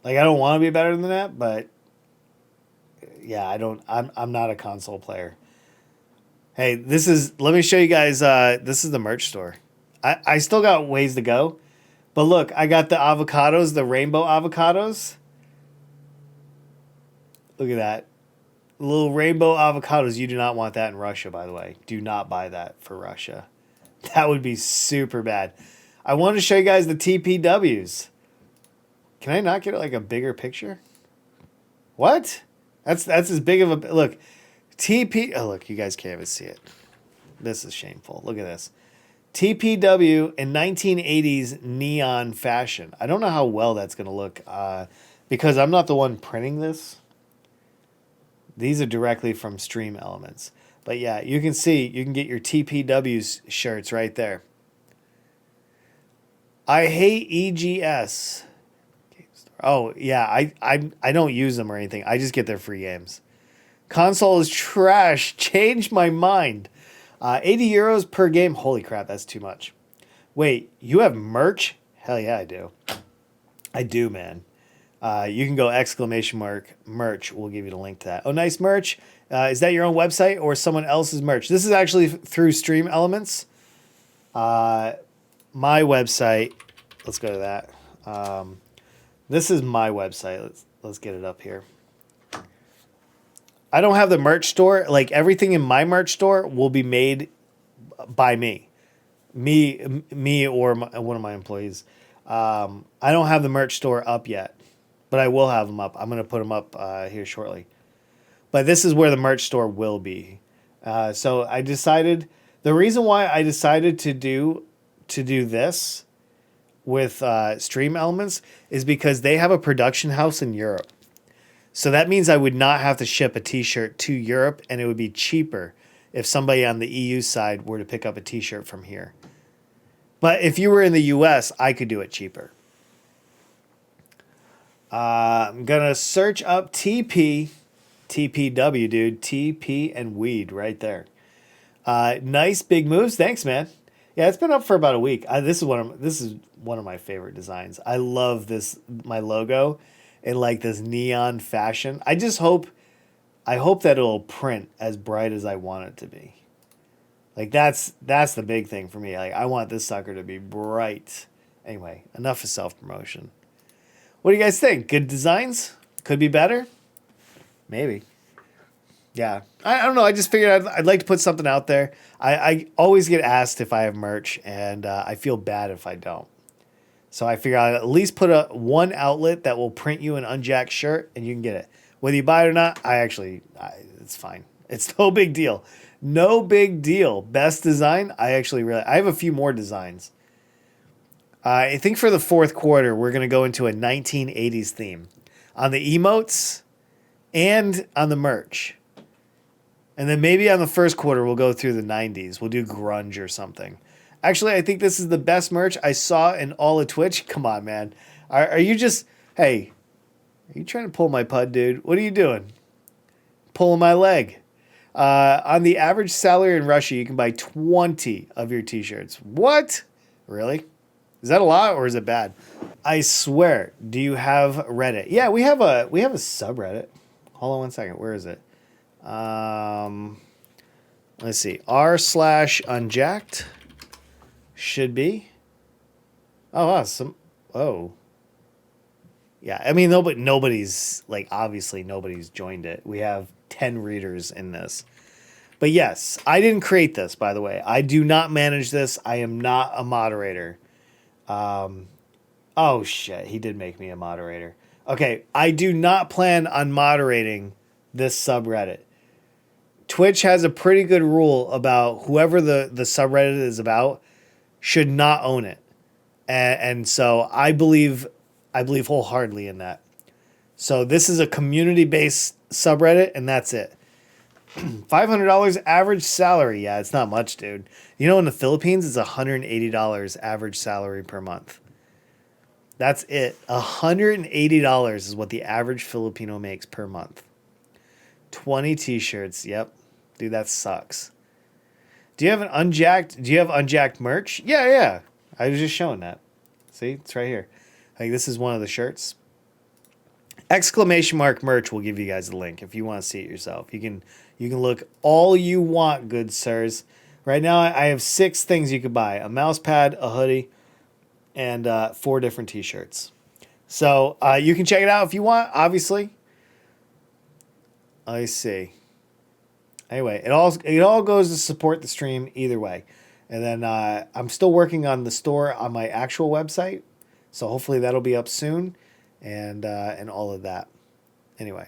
Like, I don't want to be better than that, but yeah, I'm not a console player. Hey, let me show you guys, this is the merch store. I still got ways to go, but look, I got the avocados, the rainbow avocados. Look at that. Little rainbow avocados. You do not want that in Russia, by the way. Do not buy that for Russia. That would be super bad. I wanted to show you guys the TPWs. Can I not get like a bigger picture? What? That's as big of a look. TP. Oh, look, you guys can't even see it. This is shameful. Look at this. TPW in 1980s neon fashion. I don't know how well that's going to look because I'm not the one printing this. These are directly from Stream Elements. But yeah, you can see, you can get your TPW shirts right there. I hate EGS. Oh, yeah, I don't use them or anything. I just get their free games. Console is trash. Change my mind. 80 euros per game. Holy crap, that's too much. Wait, you have merch? Hell yeah, I do. I do, man. You can go !merch. We'll give you the link to that. Oh, nice merch. Is that your own website or someone else's merch? This is actually through Stream Elements. My website. Let's go to that. This is my website. Let's get it up here. I don't have the merch store. Like everything in my merch store will be made by me or one of my employees. I don't have the merch store up yet, but I will have them up. I'm going to put them up here shortly. But this is where the merch store will be. So I decided, the reason why I decided to do this with Stream Elements is because they have a production house in Europe. So that means I would not have to ship a t-shirt to Europe, and it would be cheaper if somebody on the EU side were to pick up a t-shirt from here. But if you were in the US, I could do it cheaper. I'm going to search up TPW, dude. TP and weed right there. Nice big moves. Thanks, man. Yeah, it's been up for about a week. This is one of my favorite designs. I love this, my logo in like this neon fashion. I hope that it'll print as bright as I want it to be. Like that's the big thing for me. Like I want this sucker to be bright. Anyway, enough of self-promotion. What do you guys think? Good designs? Could be better? Maybe. Yeah. I don't know. I just figured I'd like to put something out there. I always get asked if I have merch, and I feel bad if I don't. So I figure I'll at least put one outlet that will print you an unjacked shirt, and you can get it. Whether you buy it or not, it's fine. It's no big deal. No big deal. Best design, I have a few more designs. I think for the fourth quarter, we're going to go into a 1980s theme on the emotes and on the merch. And then maybe on the first quarter, we'll go through the 90s. We'll do grunge or something. Actually, I think this is the best merch I saw in all of Twitch. Come on, man. Are you just... Hey, are you trying to pull my pud, dude? What are you doing? Pulling my leg. On the average salary in Russia, you can buy 20 of your t-shirts. What? Really? Is that a lot or is it bad? I swear. Do you have Reddit? Yeah, we have a subreddit. Hold on one second. Where is it? Let's see. r/unjacked should be. Oh, awesome. Oh. Yeah, I mean, nobody's, like, obviously nobody's joined it. We have 10 readers in this. But yes, I didn't create this, by the way. I do not manage this. I am not a moderator. Oh, shit. He did make me a moderator. Okay, I do not plan on moderating this subreddit. Twitch has a pretty good rule about whoever the subreddit is about should not own it. And so I believe wholeheartedly in that. So this is a community-based subreddit, and that's it. $500 average salary. Yeah, it's not much, dude. You know, in the Philippines, it's $180 average salary per month. That's it. $180 is what the average Filipino makes per month. 20 t-shirts. Yep. Dude, that sucks. Do you have unjacked merch? Yeah. I was just showing that. See, it's right here. Like, this is one of the shirts. ! Merch will give you guys the link if you want to see it yourself. You can look all you want, good sirs. Right now, I have 6 things you could buy: a mouse pad, a hoodie, and 4 different t-shirts. So you can check it out if you want, obviously. I see. Anyway, it all goes to support the stream either way. And then I'm still working on the store on my actual website, so hopefully that'll be up soon, and all of that. Anyway,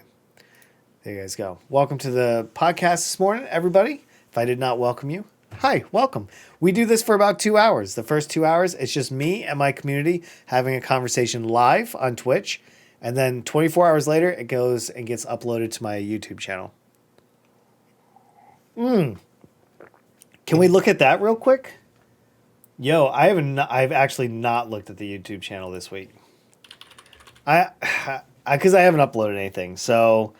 there you guys go. Welcome to the podcast this morning, everybody. If I did not welcome you, Hi, welcome. We do this for about 2 hours. The first 2 hours, it's just me and my community having a conversation live on Twitch. And then 24 hours later, it goes and gets uploaded to my YouTube channel. Can we look at that real quick? Yo, I've actually not looked at the YouTube channel this week. Because I haven't uploaded anything. So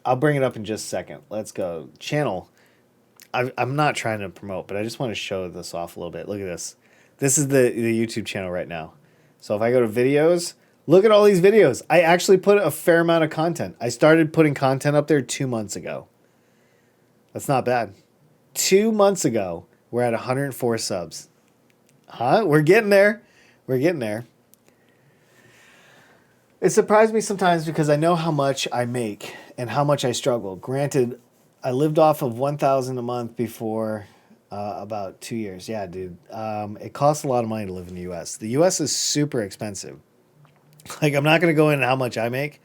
I'll bring it up in just a second. Let's go. Channel. I'm not trying to promote, but I just want to show this off a little bit. Look at this. This is the YouTube channel right now. So if I go to videos, look at all these videos. I actually put a fair amount of content. I started putting content up there 2 months ago. That's not bad. 2 months ago, we're at 104 subs. Huh? We're getting there. We're getting there. It surprised me sometimes because I know how much I make and how much I struggle. Granted, I lived off of $1,000 a month before about 2 years. Yeah, dude. It costs a lot of money to live in the U.S. The U.S. is super expensive. Like, I'm not going to go into how much I make,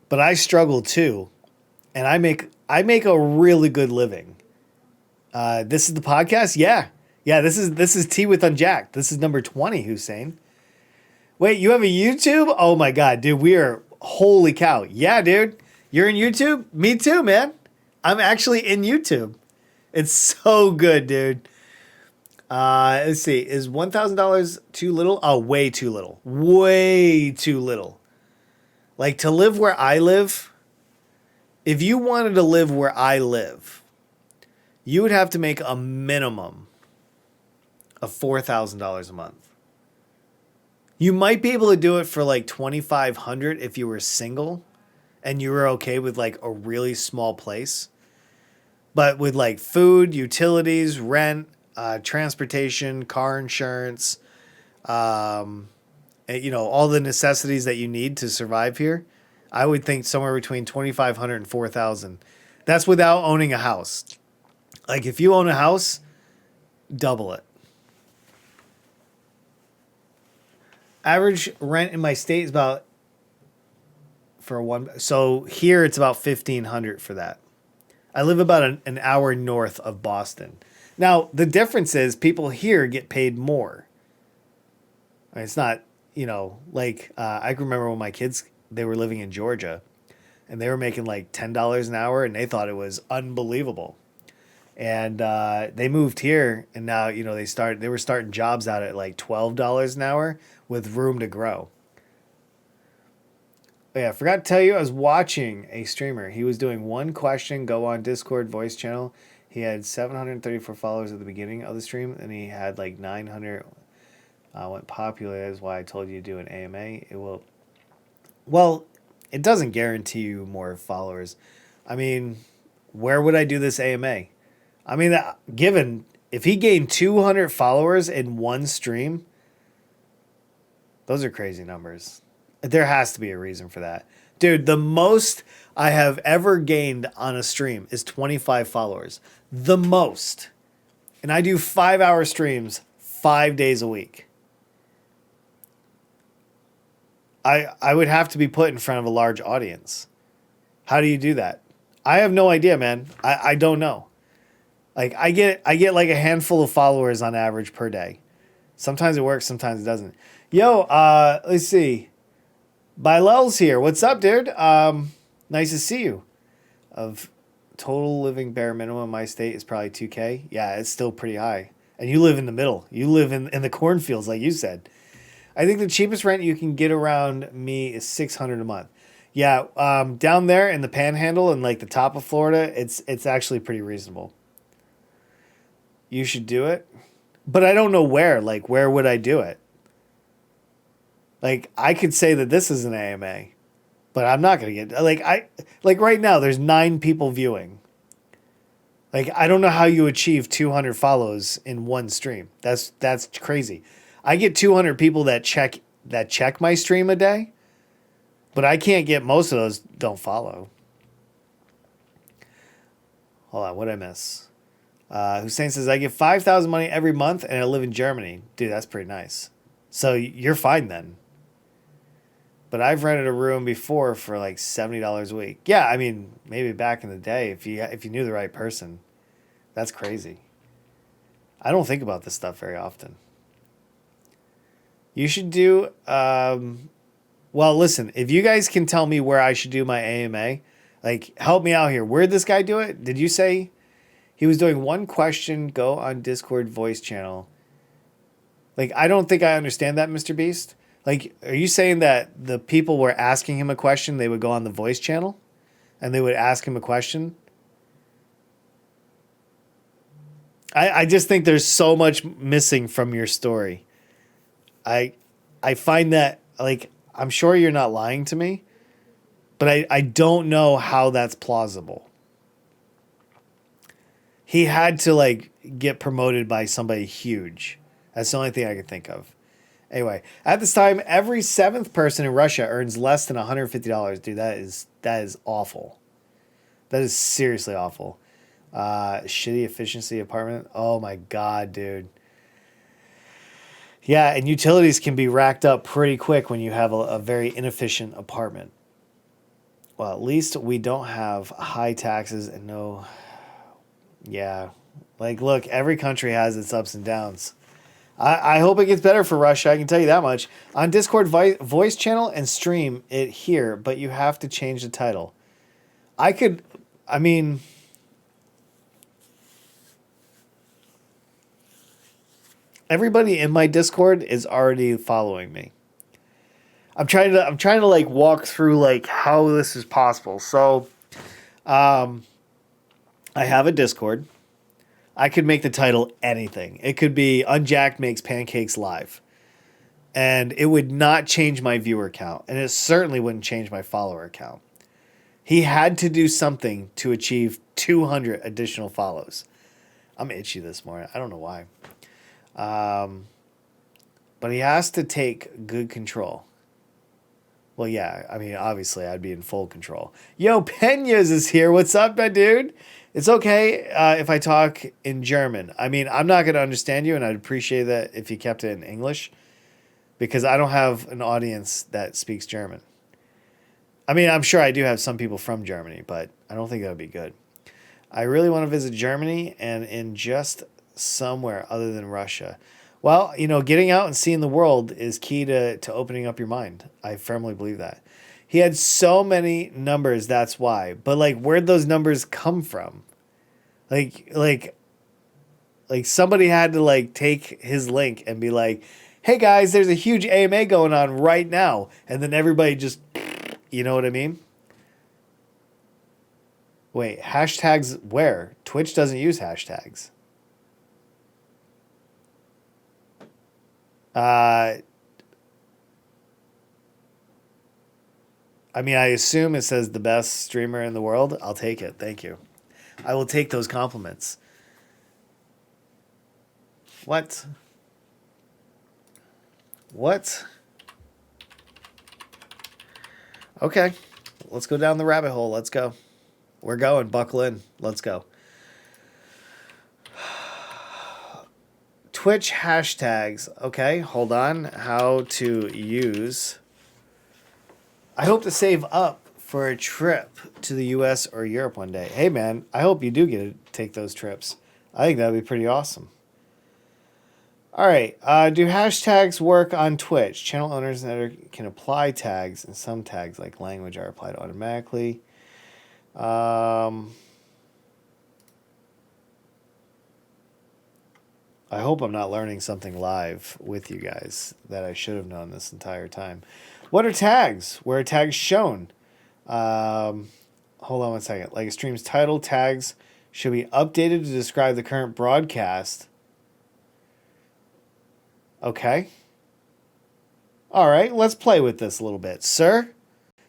but I struggle too, and I make a really good living. This is the podcast. Yeah. This is Tea with Unjacked. This is number 20. Hussein. Wait, you have a YouTube? Oh my God, dude. We are holy cow. Yeah, dude. You're in YouTube? Me too, man. I'm actually in YouTube. It's so good, dude. Let's see. Is $1,000 too little? Oh, way too little. Way too little. Like, to live where I live, if you wanted to live where I live, you would have to make a minimum of $4,000 a month. You might be able to do it for like $2,500 if you were single and you were okay with like a really small place. But with like food, utilities, rent, transportation, car insurance, all the necessities that you need to survive here, I would think somewhere between $2,500 and $4,000. That's without owning a house. Like, if you own a house, double it. Average rent in my state is about so here it's about $1,500 for that. I live about an hour north of Boston. Now, the difference is people here get paid more. I mean, it's not, I can remember when my kids, they were living in Georgia and they were making like $10 an hour and they thought it was unbelievable. And they moved here and now, they were starting jobs out at like $12 an hour with room to grow. Oh, yeah, I forgot to tell you, I was watching a streamer. He was doing one question, go on Discord voice channel. He had 734 followers at the beginning of the stream, and he had like 900. Went popular. That's why I told you to do an AMA. It doesn't guarantee you more followers. I mean, where would I do this AMA? I mean, if he gained 200 followers in one stream, those are crazy numbers. There has to be a reason for that. Dude, the most I have ever gained on a stream is 25 followers. The most. And I do 5-hour streams 5 days a week. I would have to be put in front of a large audience. How do you do that? I have no idea, man. I don't know. Like, I get like a handful of followers on average per day. Sometimes it works, sometimes it doesn't. Yo, let's see. Bilel's here. What's up, dude? Nice to see you. Of total living bare minimum in my state is probably $2,000. Yeah, it's still pretty high. And you live in the middle. You live in the cornfields, like you said. I think the cheapest rent you can get around me is $600 a month. Yeah, down there in the Panhandle and like the top of Florida, it's actually pretty reasonable. You should do it, but I don't know where. Like, where would I do it? Like, I could say that this is an AMA, but I'm not going to get like right now there's 9 people viewing. Like, I don't know how you achieve 200 follows in one stream. That's crazy. I get 200 people that check my stream a day, but I can't get most of those don't follow. Hold on, what'd I miss? Hussein says, I get $5,000 money every month and I live in Germany. Dude, that's pretty nice. So you're fine then. But I've rented a room before for like $70 a week. Yeah, I mean, maybe back in the day if you knew the right person. That's crazy. I don't think about this stuff very often. You should do. Well, listen. If you guys can tell me where I should do my AMA, like help me out here. Where'd this guy do it? Did you say he was doing one question? Go on Discord voice channel. Like I don't think I understand that, Mr. Beast. Like, are you saying that the people were asking him a question? They would go on the voice channel, and they would ask him a question. I just think there's so much missing from your story. I I find that like I'm sure you're not lying to me, but I don't know how that's plausible. He had to like get promoted by somebody huge. That's the only thing I can think of. Anyway, at this time, every seventh person in Russia earns less than $150. Dude, that is awful. That is seriously awful. Shitty efficiency apartment. Oh my god, dude. Yeah, and utilities can be racked up pretty quick when you have a very inefficient apartment. Well, at least we don't have high taxes and no. Yeah. Like, look, every country has its ups and downs. I hope it gets better for Russia. I can tell you that much. On Discord voice channel and stream it here, but you have to change the title. I mean, everybody in my Discord is already following me. I'm trying to like walk through like how this is possible. So, I have a Discord. I could make the title anything. It could be Unjacked Makes Pancakes Live. And it would not change my viewer count. And it certainly wouldn't change my follower count. He had to do something to achieve 200 additional follows. I'm itchy this morning. I don't know why. But he has to take good control. Well, yeah. I mean, obviously, I'd be in full control. Yo, Peñas is here. What's up, my dude? It's okay if I talk in German. I mean, I'm not going to understand you, and I'd appreciate that if you kept it in English, because I don't have an audience that speaks German. I mean, I'm sure I do have some people from Germany, but I don't think that would be good. I really want to visit Germany and in just somewhere other than Russia. Well, getting out and seeing the world is key to opening up your mind. I firmly believe that. He had so many numbers, that's why. But like, where'd those numbers come from? Like somebody had to like take his link and be like, "Hey guys, there's a huge AMA going on right now," and then everybody just, you know what I mean? Wait, hashtags where? Twitch doesn't use hashtags. I mean, I assume it says the best streamer in the world. I'll take it. Thank you. I will take those compliments. What? What? Okay. Let's go down the rabbit hole. Let's go. We're going. Buckle in. Let's go. Twitch hashtags. Okay, hold on. How to use. I hope to save up for a trip to the US or Europe one day. Hey, man, I hope you do get to take those trips. I think that would be pretty awesome. All right. Do hashtags work on Twitch? Channel owners can apply tags, and some tags, like language, are applied automatically. I hope I'm not learning something live with you guys that I should have known this entire time. What are tags? Where are tags shown? Hold on one second. Like a stream's title, tags should be updated to describe the current broadcast. Okay. All right, let's play with this a little bit, sir.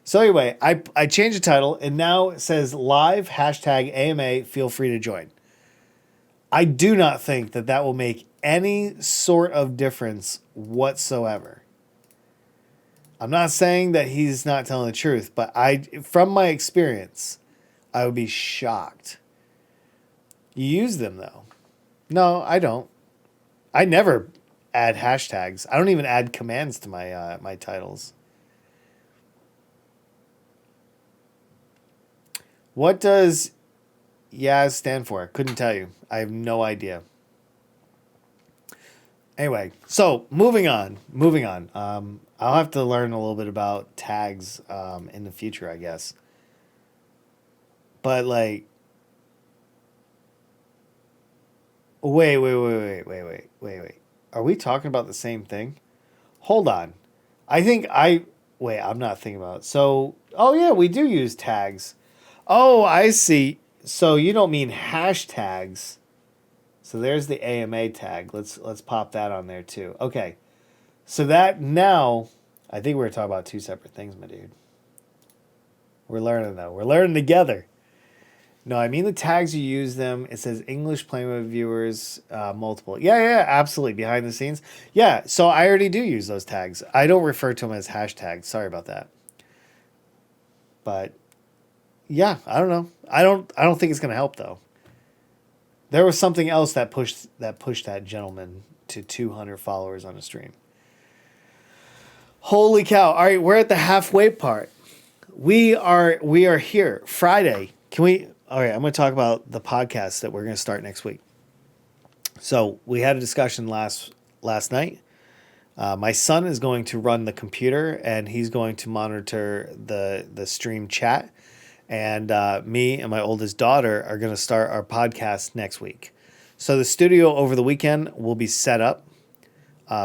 So anyway, I changed the title, and now it says live hashtag AMA. Feel free to join. I do not think that will make any sort of difference whatsoever. I'm not saying that he's not telling the truth, but from my experience, I would be shocked. You use them though. No, I don't. I never add hashtags. I don't even add commands to my my titles. What does Yaz stand for? Couldn't tell you. I have no idea. Anyway, so moving on. I'll have to learn a little bit about tags in the future, I guess. But like, wait. Are we talking about the same thing? Hold on. I think I wait. I'm not thinking about it. So, oh yeah, we do use tags. Oh, I see. So you don't mean hashtags. So there's the AMA tag. Let's pop that on there too. Okay. So that now, I think we're talking about two separate things, my dude. We're learning though. We're learning together. No, I mean the tags you use them. It says English playing with viewers, multiple. Yeah, absolutely. Behind the scenes. Yeah, so I already do use those tags. I don't refer to them as hashtags. Sorry about that. But yeah, I don't know. I don't think it's gonna help though. There was something else that pushed that gentleman to 200 followers on a stream. Holy cow! All right, we're at the halfway part. We are here. Friday. Can we? All right, I'm going to talk about the podcast that we're going to start next week. So we had a discussion last night. My son is going to run the computer, and he's going to monitor the stream chat. And me and my oldest daughter are going to start our podcast next week. So the studio over the weekend will be set up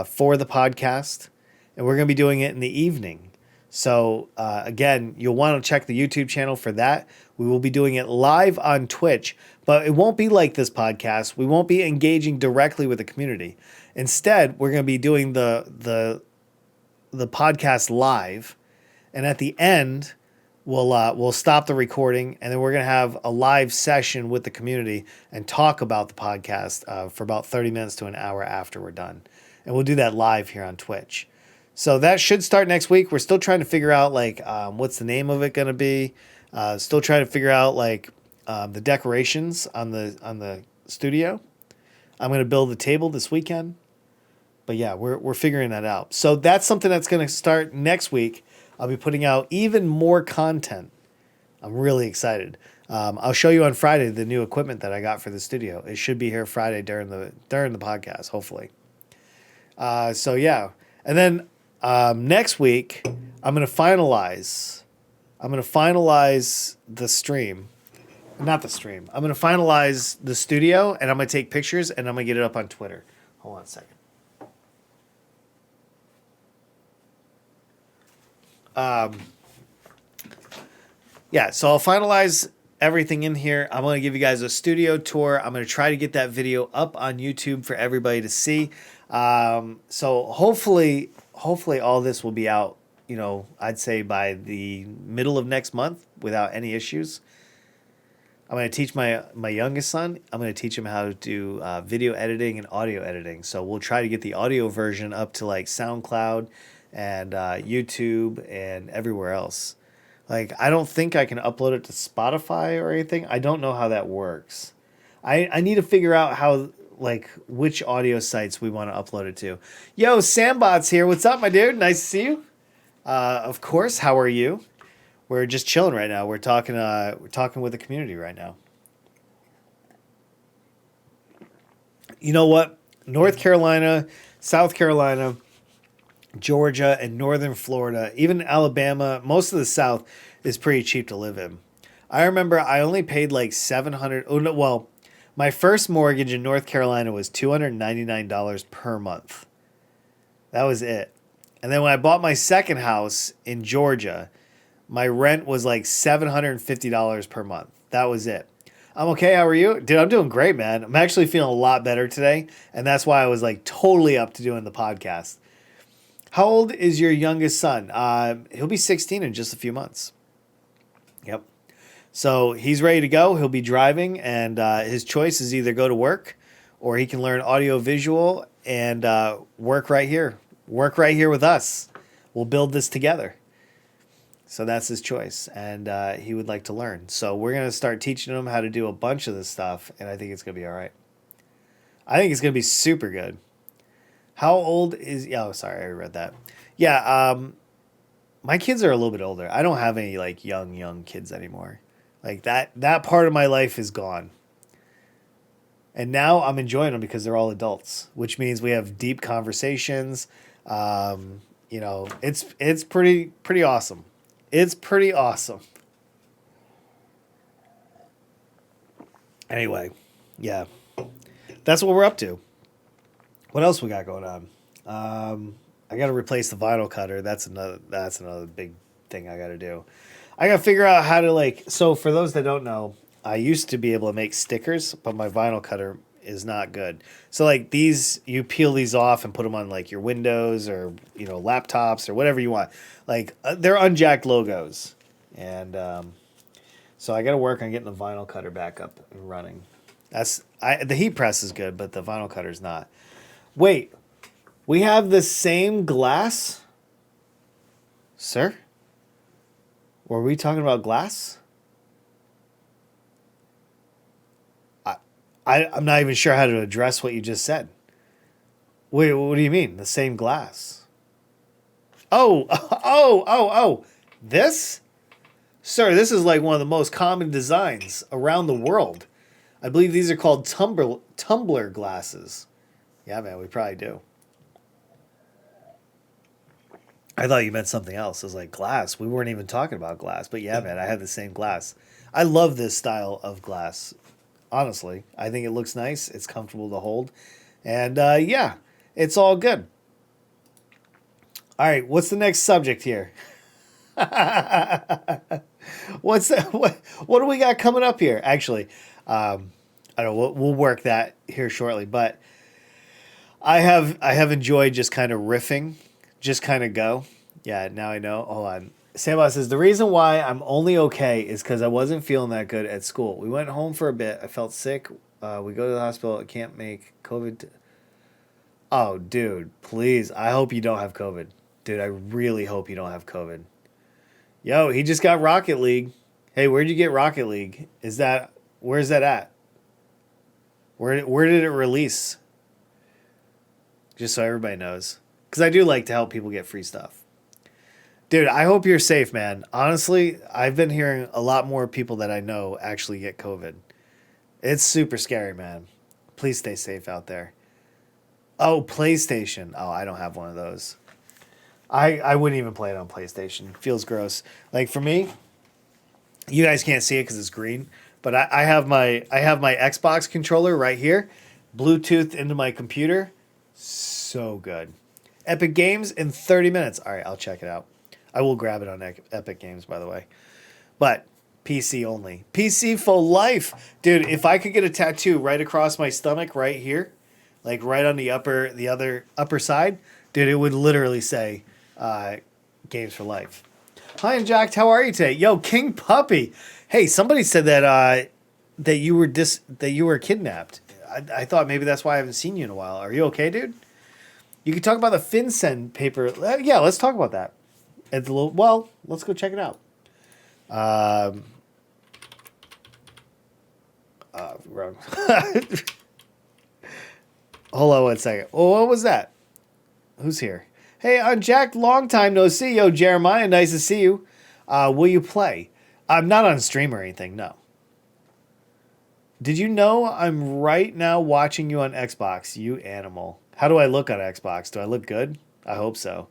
for the podcast, and we're going to be doing it in the evening. So again, you'll want to check the YouTube channel for that. We will be doing it live on Twitch, but it won't be like this podcast. We won't be engaging directly with the community. Instead, we're going to be doing the podcast live, and at the end, we'll stop the recording, and then we're going to have a live session with the community and talk about the podcast for about 30 minutes to an hour after we're done. And we'll do that live here on Twitch. So that should start next week. We're still trying to figure out what's the name of it going to be. Still trying to figure out the decorations on the studio. I'm going to build the table this weekend. But yeah, we're figuring that out. So that's something that's going to start next week. I'll be putting out even more content. I'm really excited. I'll show you on Friday the new equipment that I got for the studio. It should be here Friday during the podcast, hopefully. So yeah, and then next week I'm going to finalize the stream. Not the stream. I'm going to finalize the studio, and I'm going to take pictures, and I'm going to get it up on Twitter. Hold on a second. Yeah, so I'll finalize everything in here. I'm going to give you guys a studio tour. I'm going to try to get that video up on YouTube for everybody to see. So hopefully all this will be out, I'd say by the middle of next month without any issues. I'm going to teach my youngest son, I'm going to teach him how to do video editing and audio editing. So we'll try to get the audio version up to SoundCloud and YouTube and everywhere else. I don't think I can upload it to Spotify or anything. I don't know how that works. I need to figure out how, which audio sites we want to upload it to. Yo, Sambot's here. What's up, my dude? Nice to see you. Of course. How are you? We're just chilling right now. We're talking with the community right now. You know what? North Carolina, South Carolina, Georgia, and northern Florida, even Alabama, most of the South is pretty cheap to live in. I remember I only paid $700. Oh no, well, my first mortgage in North Carolina was $299 per month. That was it. And then when I bought my second house in Georgia, my rent was $750 per month. That was it. I'm okay. How are you? Dude, I'm doing great, man. I'm actually feeling a lot better today. And that's why I was totally up to doing the podcast. How old is your youngest son? He'll be 16 in just a few months. Yep. So he's ready to go. He'll be driving, and his choice is either go to work or he can learn audio visual and work right here. Work right here with us. We'll build this together. So that's his choice, and he would like to learn. So we're going to start teaching him how to do a bunch of this stuff, and I think it's going to be all right. I think it's going to be super good. How old is... Oh, sorry, I read that. Yeah, my kids are a little bit older. I don't have any young kids anymore. That part of my life is gone. And now I'm enjoying them because they're all adults, which means we have deep conversations. You know, it's pretty awesome. It's pretty awesome. Anyway, yeah, that's what we're up to. What else we got going on? I got to replace the vinyl cutter. That's another big thing I got to do. I got to figure out how to like. So for those that don't know, I used to be able to make stickers, but my vinyl cutter is not good. So like these, you peel these off and put them on like your windows or laptops or whatever you want. Like they're unjacked logos, and so I got to work on getting the vinyl cutter back up and running. The heat press is good, but the vinyl cutter's not. Wait, we have the same glass, sir? Were we talking about glass? I'm not even sure how to address what you just said. Wait, what do you mean? The same glass? Oh, oh. This? Sir, this is like one of the most common designs around the world. I believe these are called tumbler glasses. Yeah, man, we probably do. I thought you meant something else. It was like glass. We weren't even talking about glass. But yeah, man, I have the same glass. I love this style of glass. Honestly, I think it looks nice. It's comfortable to hold. And yeah, it's all good. All right, what's the next subject here? What's that? What do we got coming up here? Actually, I don't know. We'll work that here shortly. But I have enjoyed just kind of riffing, just kind of go. Yeah, now I know. Hold on. Samba says, the reason why I'm only okay is because I wasn't feeling that good at school. We went home for a bit. I felt sick. We go to the hospital. I can't make COVID. Oh, dude, please. I hope you don't have COVID. Dude, I really hope you don't have COVID. Yo, he just got Rocket League. Hey, where'd you get Rocket League? Where's that at? Where did it release? Just so everybody knows. Because I do like to help people get free stuff. Dude, I hope you're safe, man. Honestly, I've been hearing a lot more people that I know actually get COVID. It's super scary, man. Please stay safe out there. Oh, PlayStation. Oh, I don't have one of those. I wouldn't even play it on PlayStation. It feels gross. Like for me, you guys can't see it because it's green, but I have my Xbox controller right here, Bluetooth into my computer. So good. Epic Games in 30 minutes. All right, I'll check it out. I will grab it on Epic Games, by the way. But PC only. PC for life. Dude, if I could get a tattoo right across my stomach right here, like right on the other upper side, dude, it would literally say Games for Life. Hi, unjacked. How are you today? Yo, King Puppy. Hey, somebody said that you were kidnapped. I thought maybe that's why I haven't seen you in a while. Are you okay, dude? You could talk about the FinCEN paper. Yeah, let's talk about that. Let's go check it out. Wrong. Hold on one second. Oh, what was that? Who's here? Hey, unjacked, long time no see. Yo, Jeremiah, nice to see you. Will you play? I'm not on stream or anything, no. Did you know I'm right now watching you on Xbox, you animal? How do I look on Xbox? Do I look good? I hope so.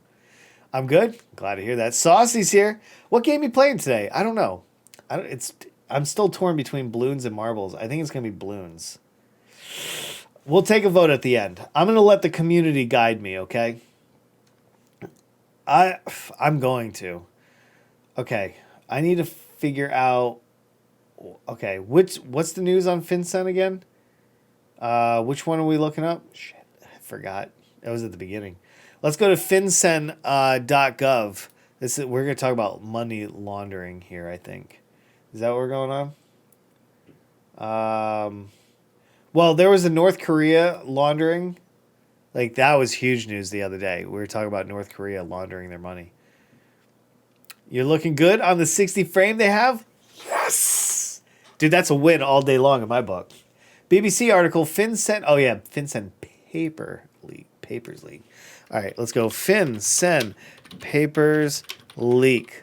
I'm good. Glad to hear that. Saucy's here. What game are you playing today? I don't know. I'm still torn between balloons and marbles. I think it's going to be balloons. We'll take a vote at the end. I'm going to let the community guide me, okay? I'm going to. Okay. I need to figure out. Okay. What's the news on FinCEN again? Which one are we looking up? Shit. I forgot. That was at the beginning. Let's go to fincen.gov. We're going to talk about money laundering here, I think. Is that what we're going on? Well, there was a North Korea laundering. Like, that was huge news the other day. We were talking about North Korea laundering their money. You're looking good on the 60 frame they have? Yes! Dude, that's a win all day long in my book. BBC article, FinCEN. Oh, yeah, FinCEN Papers leak. All right, let's go. FinCEN Papers leak.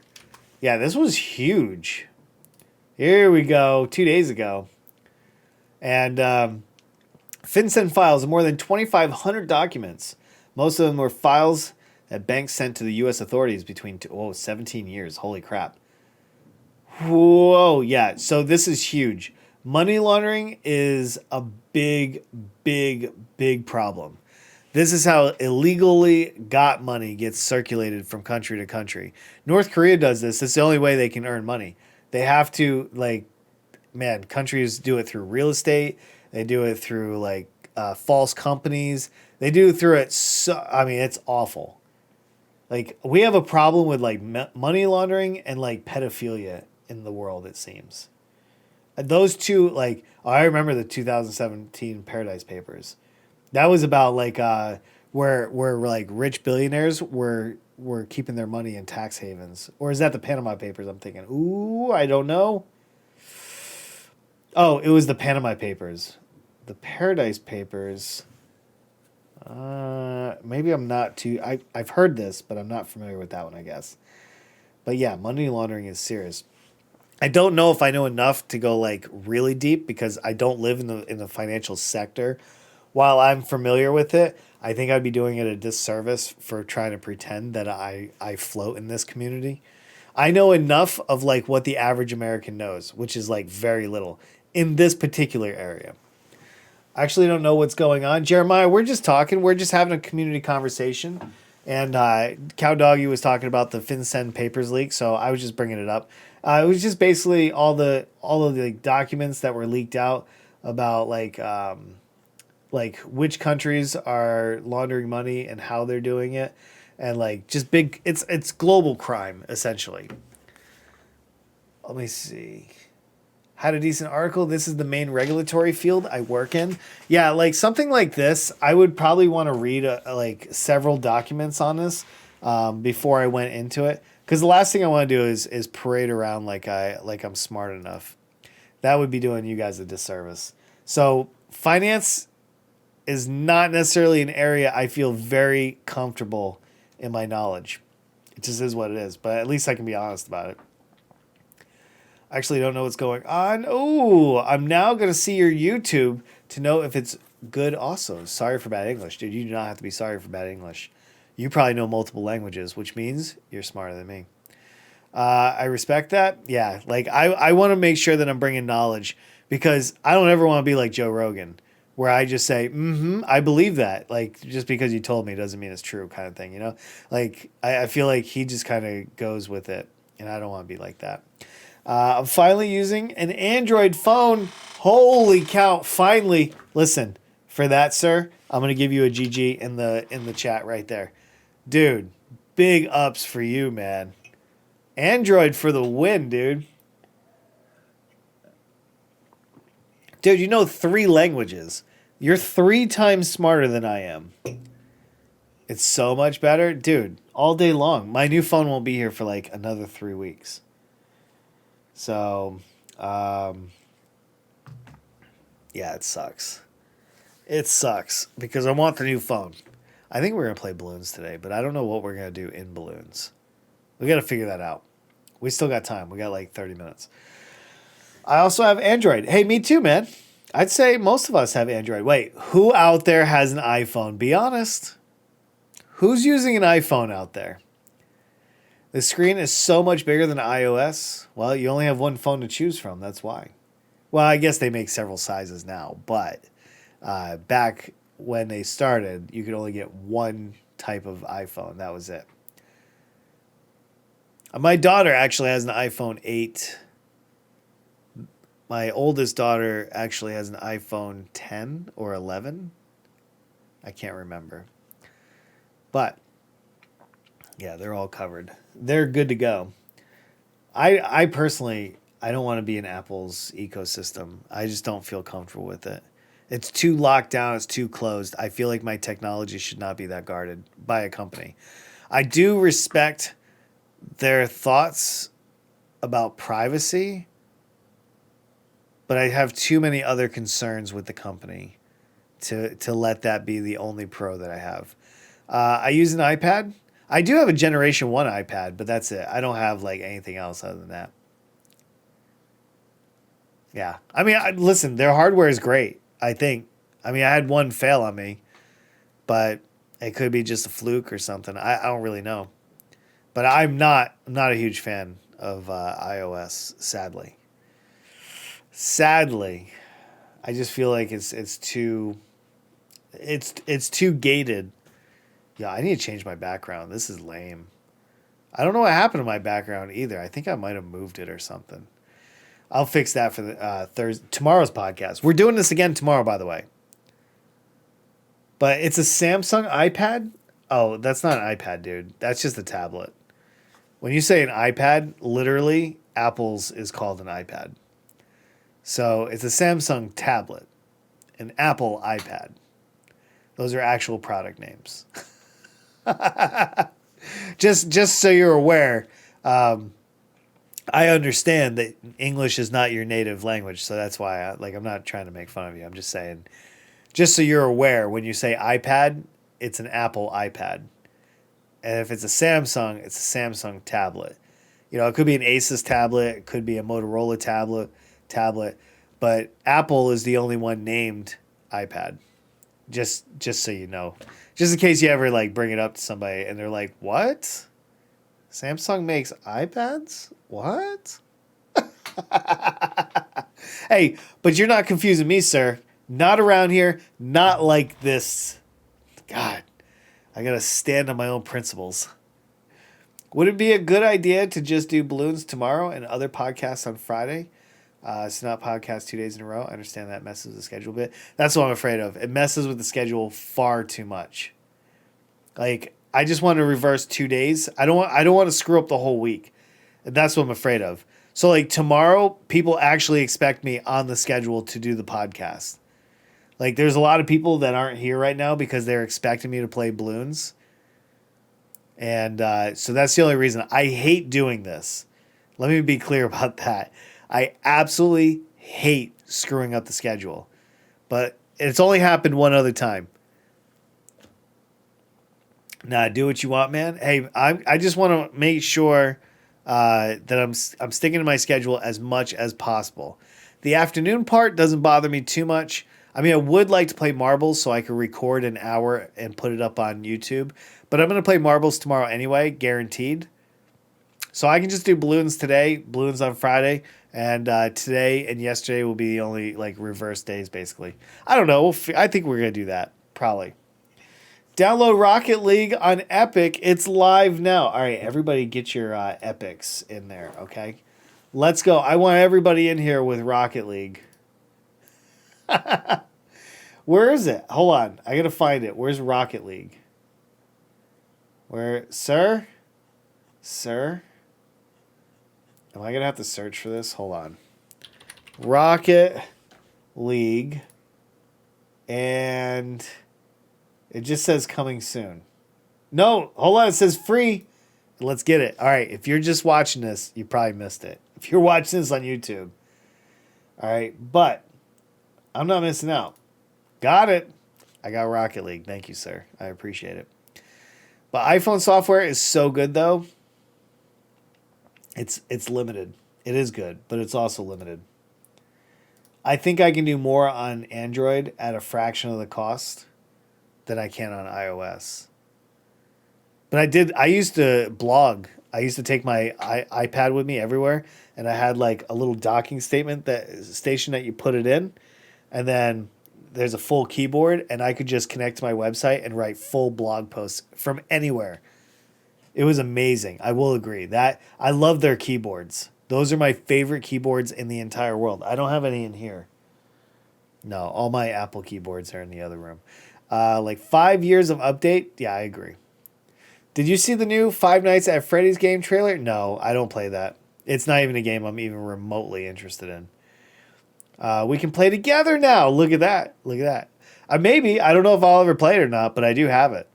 Yeah, this was huge. Here we go. 2 days ago. And FinCEN files more than 2,500 documents. Most of them were files that banks sent to the U.S. authorities between 17 years. Holy crap. Whoa, yeah. So this is huge. Money laundering is a big, big, big problem. This is how illegally got money gets circulated from country to country. North Korea does this. It's the only way they can earn money. They have to, like, man, countries do it through real estate. They do it through, like, false companies. They do it through it. So, I mean, it's awful. Like, we have a problem with, like, money laundering and, like, pedophilia in the world, it seems. Those two, like, I remember the 2017 Paradise Papers. That was about, like, where like rich billionaires were keeping their money in tax havens. Or is that the Panama Papers? I'm thinking, ooh, I don't know. Oh, it was the Panama Papers. The Paradise Papers. Maybe I'm not too. I've heard this, but I'm not familiar with that one, I guess. But yeah, money laundering is serious. I don't know if I know enough to go, like, really deep because I don't live in the financial sector. While I'm familiar with it, I think I'd be doing it a disservice for trying to pretend that I float in this community. I know enough of, like, what the average American knows, which is, like, very little in this particular area. I actually don't know what's going on. Jeremiah, we're just talking. We're just having a community conversation. And Cow Doggy was talking about the FinCEN papers leak, so I was just bringing it up. It was just basically all of the documents that were leaked out about, like which countries are laundering money and how they're doing it, and, like, just big. It's global crime essentially. Let me see. Had a decent article. This is the main regulatory field I work in. Yeah, like something like this, I would probably want to read like several documents on this before I went into it. Because the last thing I want to do is parade around like I'm smart enough. That would be doing you guys a disservice. So finance is not necessarily an area I feel very comfortable in my knowledge. It just is what it is. But at least I can be honest about it. I actually don't know what's going on. Oh, I'm now going to see your YouTube to know if it's good also. Sorry for bad English. Dude, you do not have to be sorry for bad English. You probably know multiple languages, which means you're smarter than me. I respect that. Yeah, like I want to make sure that I'm bringing knowledge because I don't ever want to be like Joe Rogan where I just say, I believe that. Like, just because you told me doesn't mean it's true kind of thing, you know? Like, I feel like he just kind of goes with it, and I don't want to be like that. I'm finally using an Android phone. Holy cow, finally. Listen, for that, sir, I'm going to give you a GG in the chat right there. Dude, big ups for you, man. Android for the win, dude. Dude, you know 3 languages. You're 3 times smarter than I am. It's so much better. Dude, all day long. My new phone won't be here for like another 3 weeks. So, yeah, it sucks. It sucks because I want the new phone. I think we're going to play balloons today, but I don't know what we're going to do in balloons. We got to figure that out. We still got time. We got like 30 minutes. I also have Android. Hey, me too, man. I'd say most of us have Android. Wait, who out there has an iPhone? Be honest. Who's using an iPhone out there? The screen is so much bigger than iOS. Well, you only have one phone to choose from. That's why. Well, I guess they make several sizes now, but back when they started, you could only get one type of iPhone. That was it. My daughter actually has an iPhone 8. My oldest daughter actually has an iPhone 10 or 11. I can't remember. But, yeah, they're all covered. They're good to go. I personally, I don't want to be in Apple's ecosystem. I just don't feel comfortable with it. It's too locked down. It's too closed. I feel like my technology should not be that guarded by a company. I do respect their thoughts about privacy, but I have too many other concerns with the company to let that be the only pro that I have. I use an iPad. I do have a Generation 1 iPad, but that's it. I don't have like anything else other than that. Yeah. I mean, listen, their hardware is great, I think. I mean, I had one fail on me, but it could be just a fluke or something. I don't really know. But I'm not a huge fan of iOS, sadly. Sadly, I just feel like it's too gated. Yeah, I need to change my background. This is lame. I don't know what happened to my background either. I think I might have moved it or something. I'll fix that for the tomorrow's podcast. We're doing this again tomorrow, by the way. But it's a Samsung iPad. Oh, that's not an iPad, dude. That's just a tablet. When you say an iPad, literally, Apple's is called an iPad. So it's a Samsung tablet, an Apple iPad. Those are actual product names. just so you're aware, I understand that English is not your native language, so that's why I'm not trying to make fun of you. I'm just saying, just so you're aware, when you say iPad, it's an Apple iPad. And if it's a Samsung, it's a Samsung tablet. You know, it could be an Asus tablet, it could be a Motorola tablet, but Apple is the only one named iPad. Just so you know. Just in case you ever bring it up to somebody and they're like, "What? Samsung makes iPads? What?" Hey, but you're not confusing me, sir. Not around here, not like this. God, I got to stand on my own principles. Would it be a good idea to just do balloons tomorrow and other podcasts on Friday? It's not podcast 2 days in a row. I understand that messes with the schedule a bit. That's what I'm afraid of. It messes with the schedule far too much. I just want to reverse 2 days. I don't want to screw up the whole week. And that's what I'm afraid of. So tomorrow, people actually expect me on the schedule to do the podcast. There's a lot of people that aren't here right now because they're expecting me to play balloons. And so that's the only reason. I hate doing this. Let me be clear about that. I absolutely hate screwing up the schedule. But it's only happened one other time. Nah, do what you want, man. Hey, I just want to make sure that I'm sticking to my schedule as much as possible. The afternoon part doesn't bother me too much. I mean, I would like to play marbles so I could record an hour and put it up on YouTube. But I'm going to play marbles tomorrow anyway, guaranteed. So I can just do balloons today, balloons on Friday, and today and yesterday will be the only reverse days, basically. I don't know. I think we're going to do that, probably. Download Rocket League on Epic. It's live now. All right, everybody get your Epics in there, okay? Let's go. I want everybody in here with Rocket League. Where is it? Hold on. I got to find it. Where's Rocket League? Where, sir? Sir? Am I going to have to search for this? Hold on. Rocket League. And it just says coming soon. No, hold on. It says free. Let's get it. All right. If you're just watching this, you probably missed it. If you're watching this on YouTube. All right. But I'm not missing out. Got it. I got Rocket League. Thank you, sir. I appreciate it. But iPhone software is so good, though. It's limited. It is good, but it's also limited. I think I can do more on Android at a fraction of the cost than I can on iOS. But I used to blog. I used to take my iPad with me everywhere, and I had a little docking station that you put it in, and then there's a full keyboard, and I could just connect to my website and write full blog posts from anywhere. It was amazing. I will agree that I love their keyboards. Those are my favorite keyboards in the entire world. I don't have any in here. No, all my Apple keyboards are in the other room. 5 years of update. Yeah, I agree. Did you see the new Five Nights at Freddy's game trailer? No, I don't play that. It's not even a game I'm even remotely interested in. We can play together now. Look at that. Look at that. Maybe. I don't know if I'll ever play it or not, but I do have it.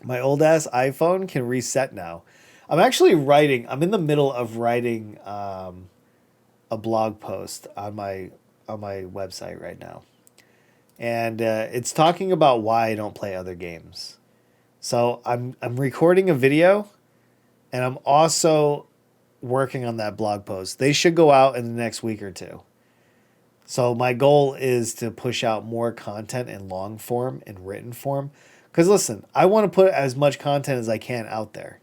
My old-ass iPhone can reset now. I'm actually writing. I'm in the middle of writing a blog post on my website right now. And it's talking about why I don't play other games. So I'm recording a video, and I'm also working on that blog post. They should go out in the next week or two. So my goal is to push out more content in long form and written form. Because listen, I want to put as much content as I can out there.